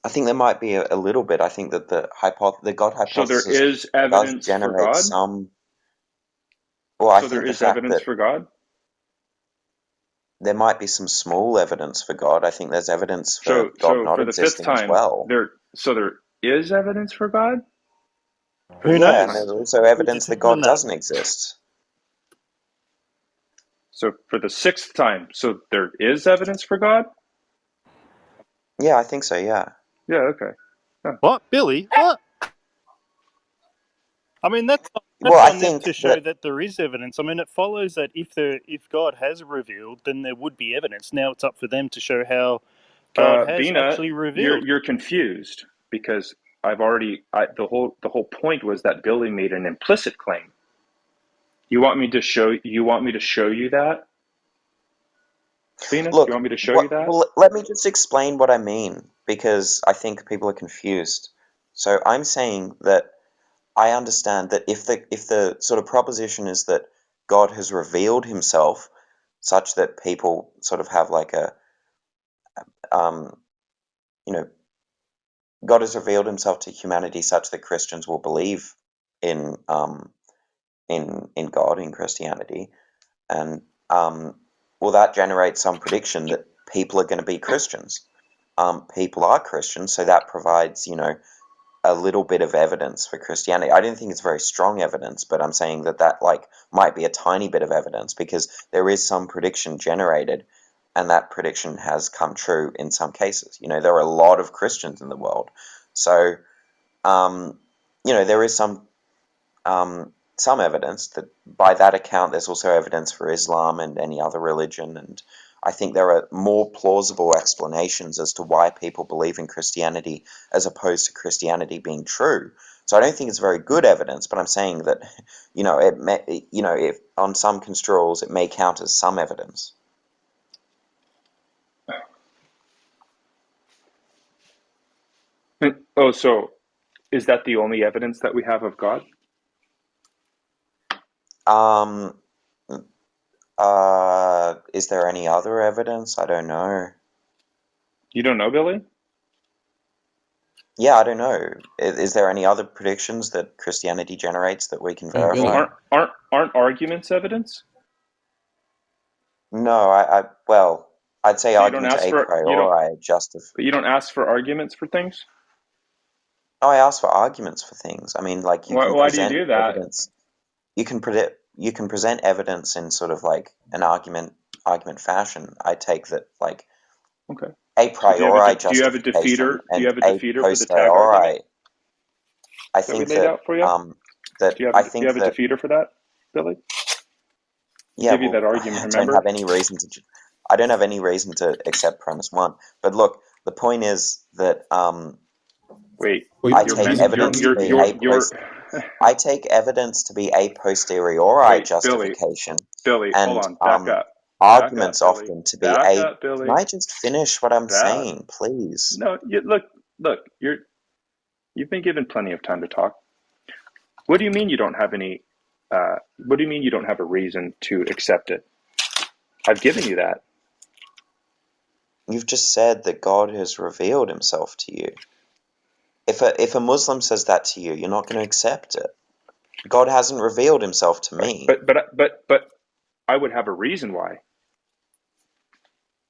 I think there might be a little bit. I think that the God So there hypothesis is does evidence for generate God? some. Well, I So there think the is fact evidence that for God? there might be some small evidence for God. I think there's evidence for God So not for the fifth existing as time, well. there is evidence for God? For Who the fifth Yeah, and time. there's knows? also Who's evidence that determined God that? doesn't exist. So for the sixth time, so there is evidence for God? Yeah, I think so, yeah. Yeah, okay. What, Billy? What? I mean, Well, that's I on them think to show that, that there is evidence. I mean, it follows that if God has revealed, then there would be evidence. Now it's up for them to show how God has Vina, actually revealed. you're confused because the whole point was that Billy made an implicit claim. You want me to show you that? Vina, you look, want me to show you that? well, let me just explain what I mean, because I think people are confused. So I'm saying that I understand that if the sort of proposition is that God has revealed himself such that people sort of have like a, um, you know, God has revealed himself to humanity such that Christians will believe in in God, in Christianity, and well, that generates some prediction that people are going to be Christians. People are Christians, so that provides, a little bit of evidence for Christianity. I don't think it's very strong evidence, but I'm saying that like might be a tiny bit of evidence because there is some prediction generated, and that prediction has come true in some cases. There are a lot of Christians in the world, so there is some evidence that by that account there's also evidence for Islam and any other religion, and I think there are more plausible explanations as to why people believe in Christianity as opposed to Christianity being true. So I don't think it's very good evidence, but I'm saying that it may, if on some construals it may count as some evidence. Oh, so is that the only evidence that we have of God? Um, is there any other evidence? I don't know. You don't know, Billy? Yeah, I don't know. Is there any other predictions that Christianity generates that we can Hey, Well, verify? Billy. aren't arguments evidence? No, well, I'd say So you don't arguments ask a for you don't priori justify. but you don't ask for arguments for things? Oh, I ask for arguments for things. I mean, like you can Why do you present do that? evidence. You can present evidence in sort of like an argument fashion. I take that like Okay. a So priori do you have a justification defeater? Do you and have a a defeater for the tag argument posteriori. I that we think laid out for you? that Do I you think have a that defeater for that, Billy? yeah. Give you Well, that argument, I don't have remember? any reason to. I don't have any reason to accept premise one. But look, the point is that Wait, I Wait, your take men, evidence to be your I take evidence to be a posteriori wait, Billy, justification, hold and on, back up, arguments Billy, often to be back a. up, Can Billy, I just finish what I'm back. saying, please? No, look, you've been given plenty of time to talk. What do you mean you don't have any? What do you mean you don't have a reason to accept it? I've given you that. You've just said that God has revealed himself to you. If a Muslim says that to you, you're not going to accept it. God hasn't revealed himself to Right. me. But I would have a reason why.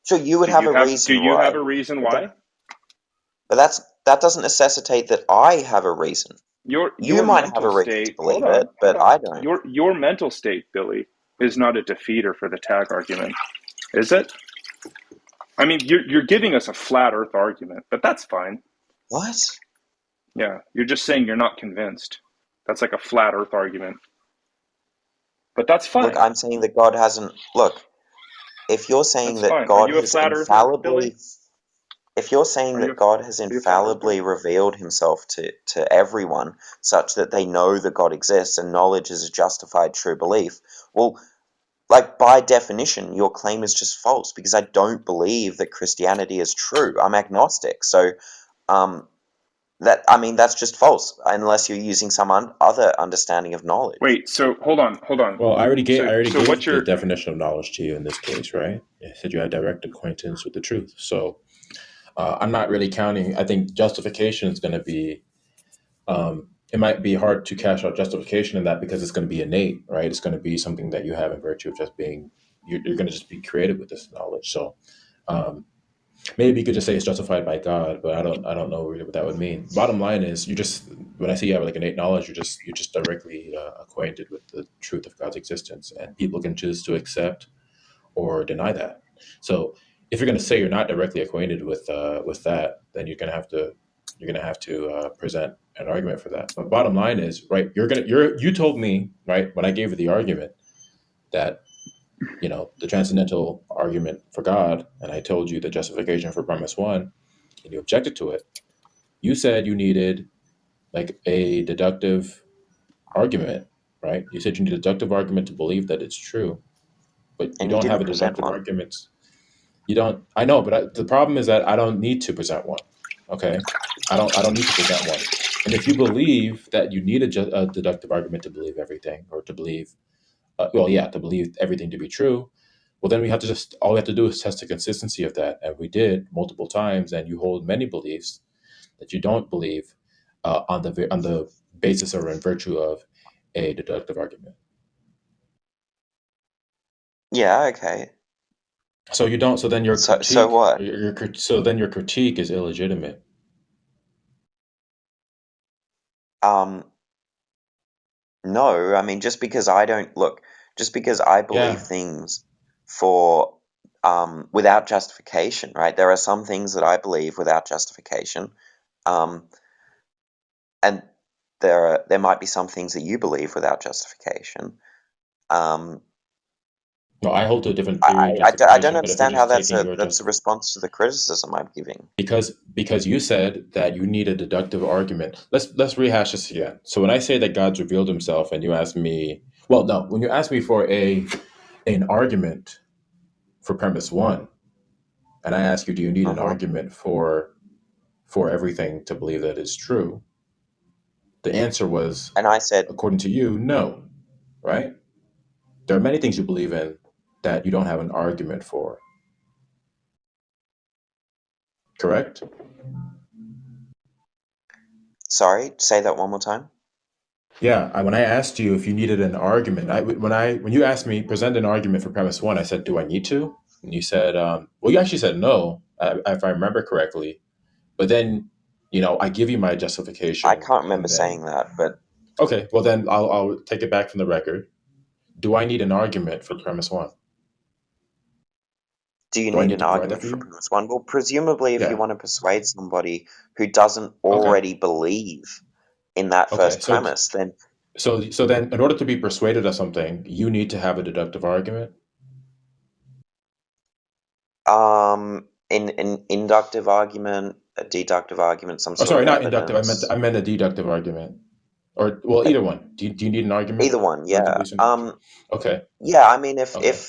So you would Do have you a have do reason you have why, a reason but, why? but that doesn't necessitate that I have a reason. You Your might have mental a reason to state, believe it, hold but on. I don't. Your mental state, Billy, is not a defeater for the tag argument, is it? I mean, you're giving us a flat Earth argument, but that's fine. What? Yeah, you're just saying you're not convinced. That's like a flat Earth argument, but that's Look, fine. I'm saying that God hasn't. Look, if you're saying That's that fine. Are God you a has flat Earther, infallibly, Billy? if you're saying Are you that God has a flat Earther? infallibly revealed himself to everyone such that they know that God exists and knowledge is a justified true belief, well, like by definition, your claim is just false because I don't believe that Christianity is true. I'm agnostic. So, um, that's just false unless you're using some other understanding of knowledge. Wait, so hold on. Well, I already So what's gave the your definition of knowledge to you in this case, right? I said you had direct acquaintance with the truth. So I'm not really counting. I think justification is going to be. It might be hard to cash out justification in that because it's going to be innate, right? It's going to be something that you have in virtue of just being. You're going to just be created with this knowledge. So um, maybe you could just say it's justified by God, but I don't know really what that would mean. Bottom line is, you just when I say you have like innate knowledge, you're just directly acquainted with the truth of God's existence, and people can choose to accept or deny that. So if you're going to say you're not directly acquainted with that, then you're gonna have to present an argument for that. But bottom line is, right? You told me, right, when I gave you the argument that the transcendental argument for God, and I told you the justification for premise one, and you objected to it. You said you needed like a deductive argument, right? You said you need a deductive argument to believe that it's true, but you And you don't have didn't a present deductive one. argument. You don't. I know, but the problem is that I don't need to present one. Okay, I don't need to present one. And if you believe that you need a deductive argument to believe everything, or to believe, to believe everything to be true, well, then we have to just all we have to do is test the consistency of that, and we did multiple times. And you hold many beliefs that you don't believe on the basis or in virtue of a deductive argument. Yeah, okay. So you don't. So then your So critique, what? so then your critique is illegitimate. Um, no, I mean just because I don't look, just because I believe Yeah. things for without justification, right? There are some things that I believe without justification. Um, and there might be some things that you believe without justification. Um, No, I hold to a different theory of I don't justification, but if we're understand how just taking your that's a response to the criticism I'm giving. because you said that you need a deductive argument. Let's rehash this again. So when I say that God's revealed himself and you ask me, well, no, when you ask me for a an argument for premise one, and I ask you, do you need an Uh-huh. argument for everything to believe that it's true? The answer was, And I said, according to you, no, right? There are many things you believe in that you don't have an argument for, correct? sorry, say that one more time. Yeah, when I asked you if you needed an argument, when you asked me present an argument for premise one, I said, "Do I need to?" And you said, "Well, you actually said no, if I remember correctly." But then, I give you my I justification, can't remember and then saying that, but okay, well then I'll take it back from the record. Do I need an argument for premise one? do you Do I need need an to provide that argument for for you? premise one? Well, presumably, if you Yeah. want to persuade somebody who doesn't Okay. already believe in that Okay. first premise, then So then, in order to be persuaded of something, you need to have a deductive argument. in inductive argument, a deductive argument, some Oh, sort sorry, of not inductive. evidence, I meant a deductive argument. Or well, uh, either one. Do you need an either argument one. for Yeah. completion? Okay, Yeah. I mean, okay,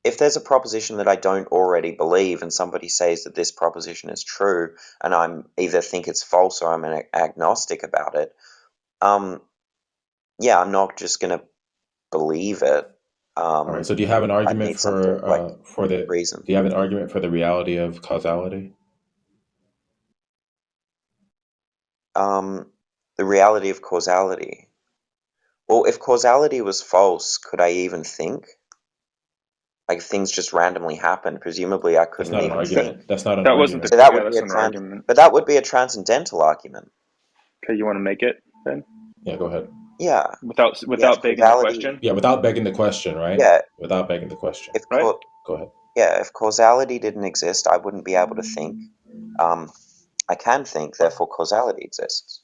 if there's a proposition that I don't already believe, and somebody says that this proposition is true, and I'm either think it's false or I'm an agnostic about it, um, yeah, I'm not just gonna believe it. all right. Um, So do you have an I'd argument need some sort of like for the? reason. Do you have an argument for the reality of causality? Um, the reality of causality. Well, if causality was false, could I even think? Like, if things just randomly happened, presumably I That's couldn't not an even think. argument. That's not an that wasn't the So argument. that yeah, would be that's a an argument. but that would be a transcendental argument. Okay, you want to make it then Yeah, go ahead. Yeah. Yes, without begging the causality. question, Yeah, without begging the question, right? Yeah, Without begging the question. if right? Go ahead. yeah, if causality didn't exist, I wouldn't be able to think. Um, I can think, therefore causality exists.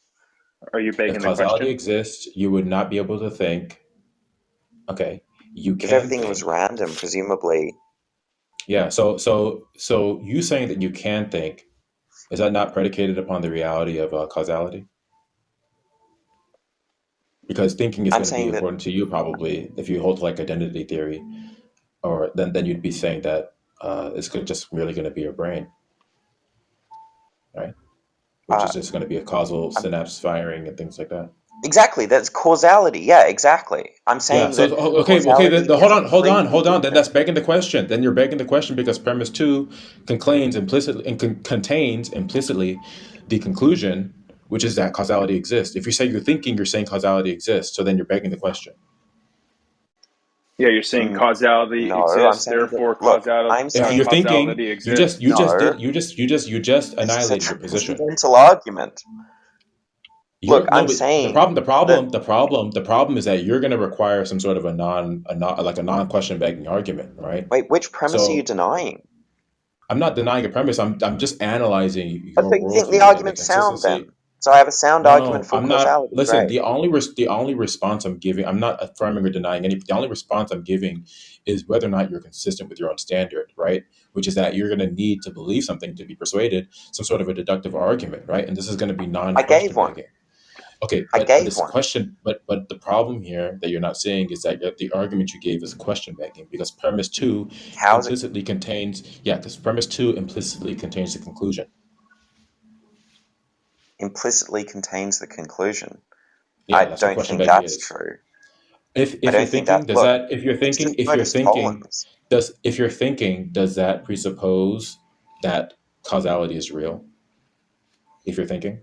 Are you If begging the causality question? exists, you would not be able to think. Okay, you If can everything was think. random, presumably, Yeah. So you saying that you can think, is that not predicated upon the reality of causality? Because thinking is I'm going to be saying that important to you, probably, if you hold to like identity theory, or then you'd be saying that just really going to be your brain, right? which is just going to be a causal I'm, synapse firing and things like that. exactly, that's causality. Yeah, exactly. I'm Yeah. saying So that okay. causality Hold is a on, hold on, hold on. Then precondition. that's begging the question. Then you're begging the question because premise two contains implicitly and contains implicitly the conclusion, which is that causality exists. If you say you're thinking, you're saying causality exists. So then you're begging the question. Yeah, you're saying Mm, causality no, I'm exists, saying that, therefore look, I'm If saying, you're thinking, causality you just exists. you just no, did you just this is a annihilated your position. transcendental argument. Look, You're no, I'm but saying that, the problem is that you're going to require some sort of a non like a non-question begging argument, right? wait, which premise are you So denying? I'm not denying a premise. I'm just analyzing Oh, your so you think the worldview and the argument's sound then? consistency. So I have a sound argument No, for I'm not. causality. Listen, Great. the only response I'm giving, I'm not affirming or denying any. The only response I'm giving is whether or not you're consistent with your own standard, right? Which is that you're going to need to believe something to be persuaded, some sort of a deductive argument, right? And this is going to be I gave non-question one. begging. Okay, I but gave this one. question, but the problem here that you're not seeing is that the argument you gave is question begging because premise two How is it implicitly contains, yeah, because premise two implicitly contains the conclusion. implicitly contains the conclusion? Yeah, I that's what don't question think begging that's is. true. I If you're don't think thinking, that. does Look, that it's just if you're modus thinking, tollens. does that presuppose that causality is real? If you're thinking,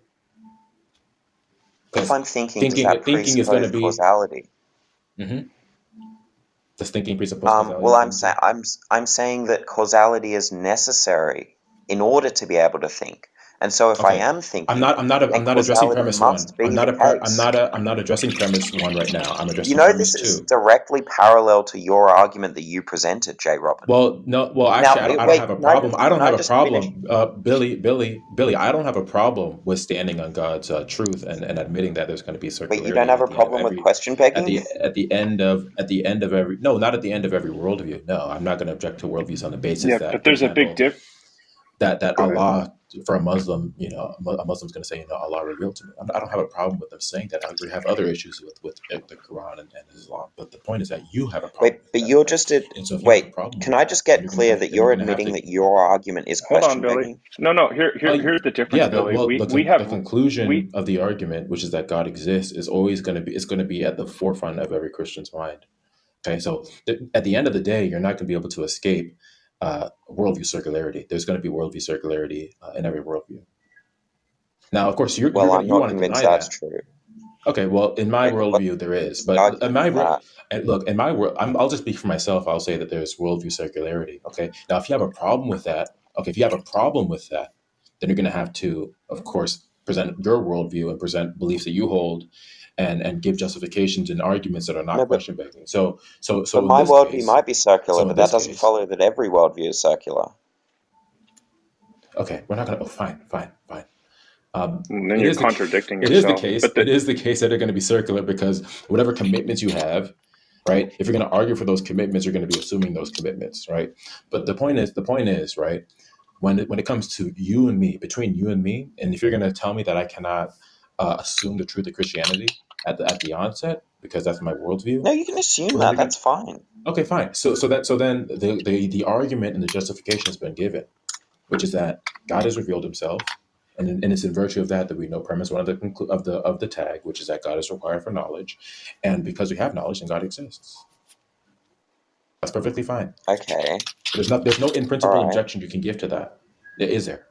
If because I'm thinking, does that thinking is going to presuppose be. causality? Hmm. Does thinking presuppose causality Well, according to you? I'm saying that causality is necessary in order to be able to think. And so if I Okay. am thinking, I'm then not addressing causality premise one. must be the case. I'm not addressing premise one right now. I'm You addressing know, premise this is two. directly parallel to your argument that you presented, J. Robin. Well, no, well, Now, actually, I don't wait, have a problem. I don't can have I a just finish? problem, Billy. I don't have a problem with standing on God's truth and admitting that there's going to be Wait, you don't circularity have at a the end of problem with every, question begging? at the end of every. No, not at the end of every worldview. No, I'm not going to object to worldviews on the basis Yeah, but that, for there's a big example, diff. that Go ahead. Allah for a Muslim, a Muslim's going to say, Allah revealed to me. I don't have a problem with them saying that. We have other issues with the Quran and Islam, but the point is that you have a problem Wait, with but that, you're right? just at. And so if you have a Wait, problem can with I that, just get clear that then you're you're going to have admitting to. that your argument is Hold on, question Billy. begging? No. Oh, Here's the difference, yeah. Billy. We The have conclusion we of the argument, which is that God exists, is always going to be at the forefront of every Christian's mind. Okay, so at the end of the day, you're not going to be able to escape worldview circularity. There's going to be worldview circularity in every worldview. Now, of course, Well, I'm you not want to convinced deny that's that. true. Okay, well, in my Wait, worldview, there is, what's the but in argument my for that? and look, in my world, I'll just speak for myself. I'll say that there's worldview circularity. Okay, now if you have a problem with that, if you have a problem with that, then you're going to have to, of course, present your worldview and present beliefs that you hold, and give justifications and arguments that are not No, question begging. but my worldview might be circular, So in but that this doesn't case, follow that every worldview is circular. okay, we're not going to. Oh, fine. and then It you're is the contradicting yourself. But it is the case that are going to be circular because whatever commitments you have, right? If you're going to argue for those commitments, you're going to be assuming those commitments, right? But the point is, right? When it comes to you and me, between you and me, and if you're going to tell me that I cannot assume the truth of Christianity at the onset because that's my worldview, No, you can assume well then that. you're going That's to fine. okay, fine. So then the argument and the justification has been given, which is that God has revealed Himself, and it's in virtue of that we know premise one of the tag, which is that God is required for knowledge, and because we have knowledge, then God exists. That's perfectly fine. Okay. There's no in All principle right. objection you can give to that. Is there?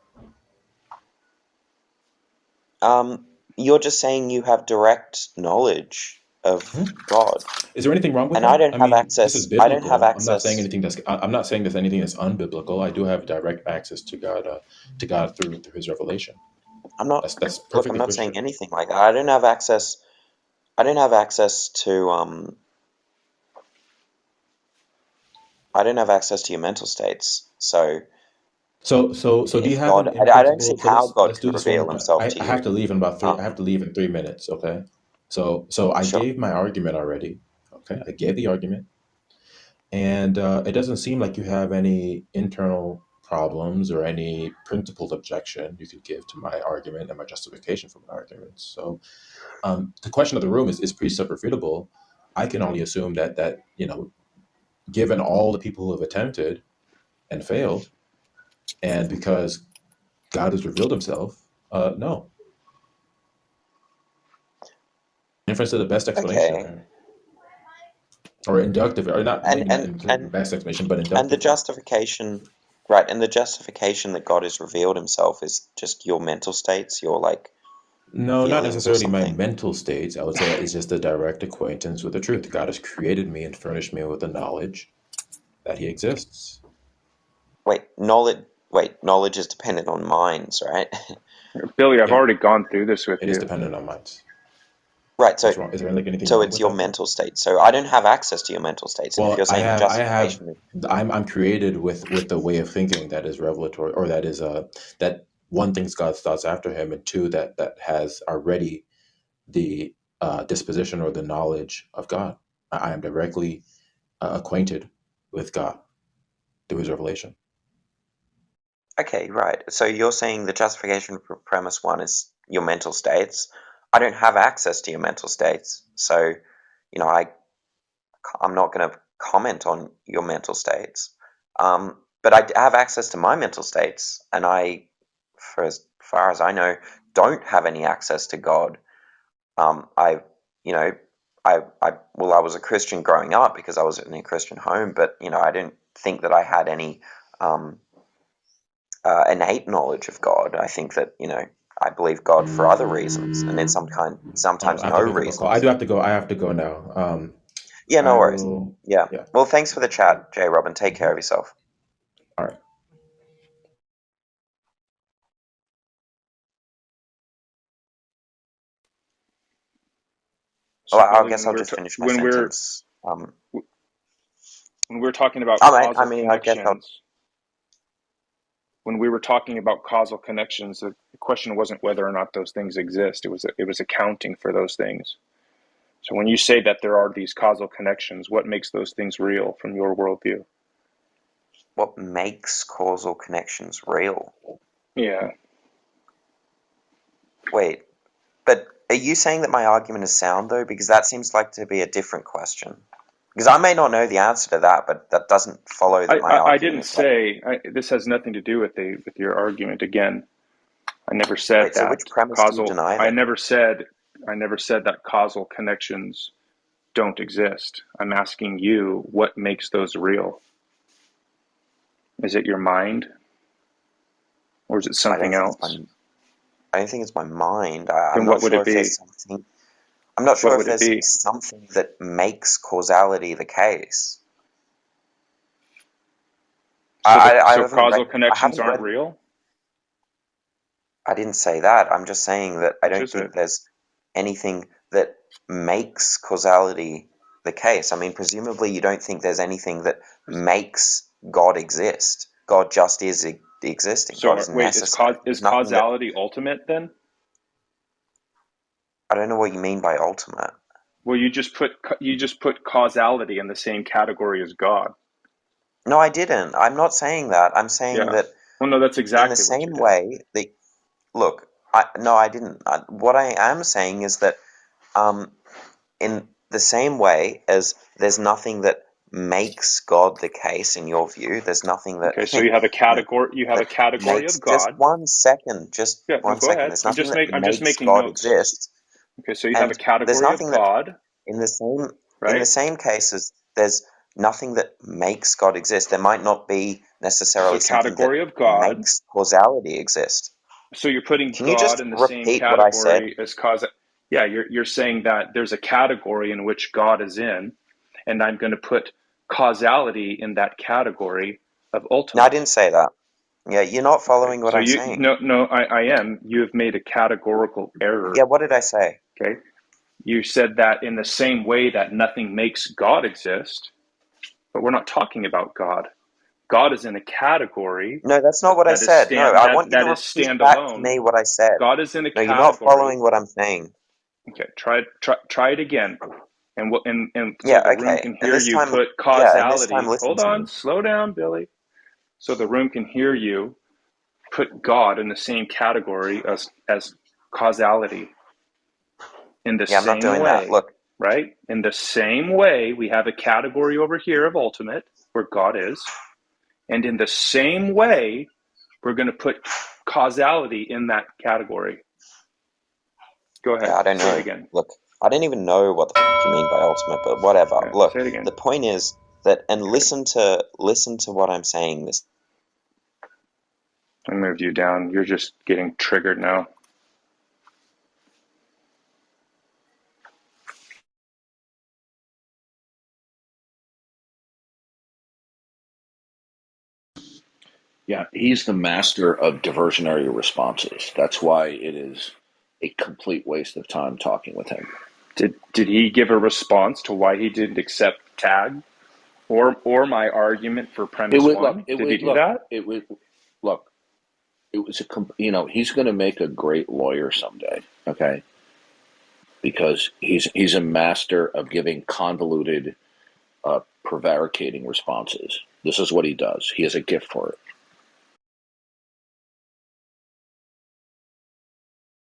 You're just saying you have direct knowledge of Hmm? God, Is there anything wrong with and I that? don't I have mean, this is access. I don't have biblical. access. I'm not saying there's anything that's unbiblical. I do have direct access to God through His revelation. I'm not. That's Look, I'm perfectly not saying Christian. anything like that. I don't have access. I don't have access to. I don't have access to your mental states. So So do you if have God, an in I don't see principle? So how God let's do could this one reveal more time. Himself to I have you. to leave in about three. I have Um, to leave in 3 minutes. Okay. So I sure. gave my argument already. Okay, I gave the argument, and it doesn't seem like you have any internal problems or any principled objection you could give to my argument and my justification for my arguments. So the question of the room is precept refutable. I can only assume that given all the people who have attempted and failed, and because God has revealed Himself, No. Inference is the best explanation, Okay. right? Or inductive, or not, And maybe not and in the and best explanation, but and the inductive one. justification, right? And the justification that God has revealed Himself is just your mental states, your like No, not feelings or necessarily my something. mental states. I would say it's just a direct acquaintance with the truth. God has created me and furnished me with the knowledge that He exists. Wait, knowledge. Wait, knowledge is dependent on minds, right? Billy, I've Yeah, already gone through this with it is you. dependent on minds. Right. So What's wrong? Is there like anything so wrong it's with your that though? mental state. So I don't have access to your mental states. And if Well, you're saying the I have, justification, I'm created with the way of thinking that is revelatory, or that is that one thinks God's thoughts after Him, and two that has already the disposition or the knowledge of God. I am directly acquainted with God through His revelation. okay, right. So you're saying the justification for premise one is your mental states. I don't have access to your mental states. So, I'm not going to comment on your mental states. But I have access to my mental states, and I, for as far as I know, don't have any access to God. I, you know, I was a Christian growing up because I was in a Christian home, but I didn't think that I had any um, innate knowledge of God. I think that I believe God for other reasons, and then Oh, sometimes I have no to pick up a call. I reasons. do have to go. I have to go now. Yeah, no I worries. will. Yeah. Yeah. Well, thanks for the chat, Jay Robin. Take care Mhm. of yourself. All right. Well, So I Billy, guess I'll just finish my when we're sentence. when we're talking about I causal mean, I guess I'll. connections, when we were talking about causal connections, the question wasn't whether or not those things exist. It was accounting for those things. So when you say that there are these causal connections, what makes those things real from your worldview? What makes causal connections real? Yeah. Wait, but are you saying that my argument is sound though? Because that seems like to be a different question. Because I may not know the answer to that, but that doesn't follow that my I argument didn't is like. say this has nothing to do with your argument. Again, I never said Wait, so that which premise do you causal. deny I then? never said that causal connections don't exist. I'm asking you what makes those real. Is it your mind, or is it I don't something think it's else? I don't think it's my mind. I'm Then not what would sure it if there's be? something. I'm not sure What if would it there's be? something that makes causality the case. I haven't Causal read. I connections haven't aren't read. real. I didn't say that. I'm just saying that I Which don't is it? think there's anything that makes causality the case. I mean, presumably you don't think there's anything that makes God exist. God just is existing. God So is wait, necessary. is There's nothing that. causality ultimate then? I don't know what you mean by ultimate. Well, you just put causality in the same category as God. No, I didn't. I'm not saying that. I'm saying Yeah. that Well, no, that's in the exactly what you same did. way that look, no, I didn't. What I am saying is that um, in the same way as there's nothing that makes God the case in your view, there's nothing that Okay, so you have a you know category. You have a that category of makes just God. one second, just Yeah. No, one go second. ahead. There's nothing that I'm just makes making God notes. exist, Okay, so you have a and there's category of nothing that God, in the same in the right? same case as there's nothing that makes God exist. There might not be So necessarily something that category of God. makes causality exist. So you're putting Can you God just in the same repeat what I said? category as cause. Yeah, you're saying that there's a category in which God is in, and I'm going to put causality in that category of No, I ultimate. didn't say that. Yeah, you're not Okay, following what so I'm saying. I am. You have made a categorical Yeah, error. what did I say? Okay, you said that in the same way that nothing makes God exist, but we're not talking about God. God is in a category No, that's not what I said. No, I want you to that is repeat back to standalone. me what I said. God is in a No, you're not category. following what I'm saying. Okay, try it again, and so Yeah, the room okay. can And hear this you time, put yeah, and this time causality. listen Hold to on, me. slow down, Billy. So the room can hear you put God in the same category as causality. In the Yeah, I'm not same doing that. way, Look, right? In the same way, we have a category over here of ultimate where God is, and in the same way, we're going to put causality in that category. Go ahead. Yeah, I don't Say it know. again. Look, I don't even know what the f you mean by ultimate, but whatever. Yeah, Look, say it again. the point is that, and Okay. listen to what I'm saying. This I moved you down. You're just getting triggered now. Yeah, he's the master of diversionary responses. That's why it is a complete waste of time talking with him. Did he give a response to why he didn't accept tag or my argument for It premise would look. one? It Did he would do look. that? It would look. It was he's going to make a great lawyer someday. Okay, because he's a master of giving convoluted, prevaricating responses. This is what he does. He has a gift for it.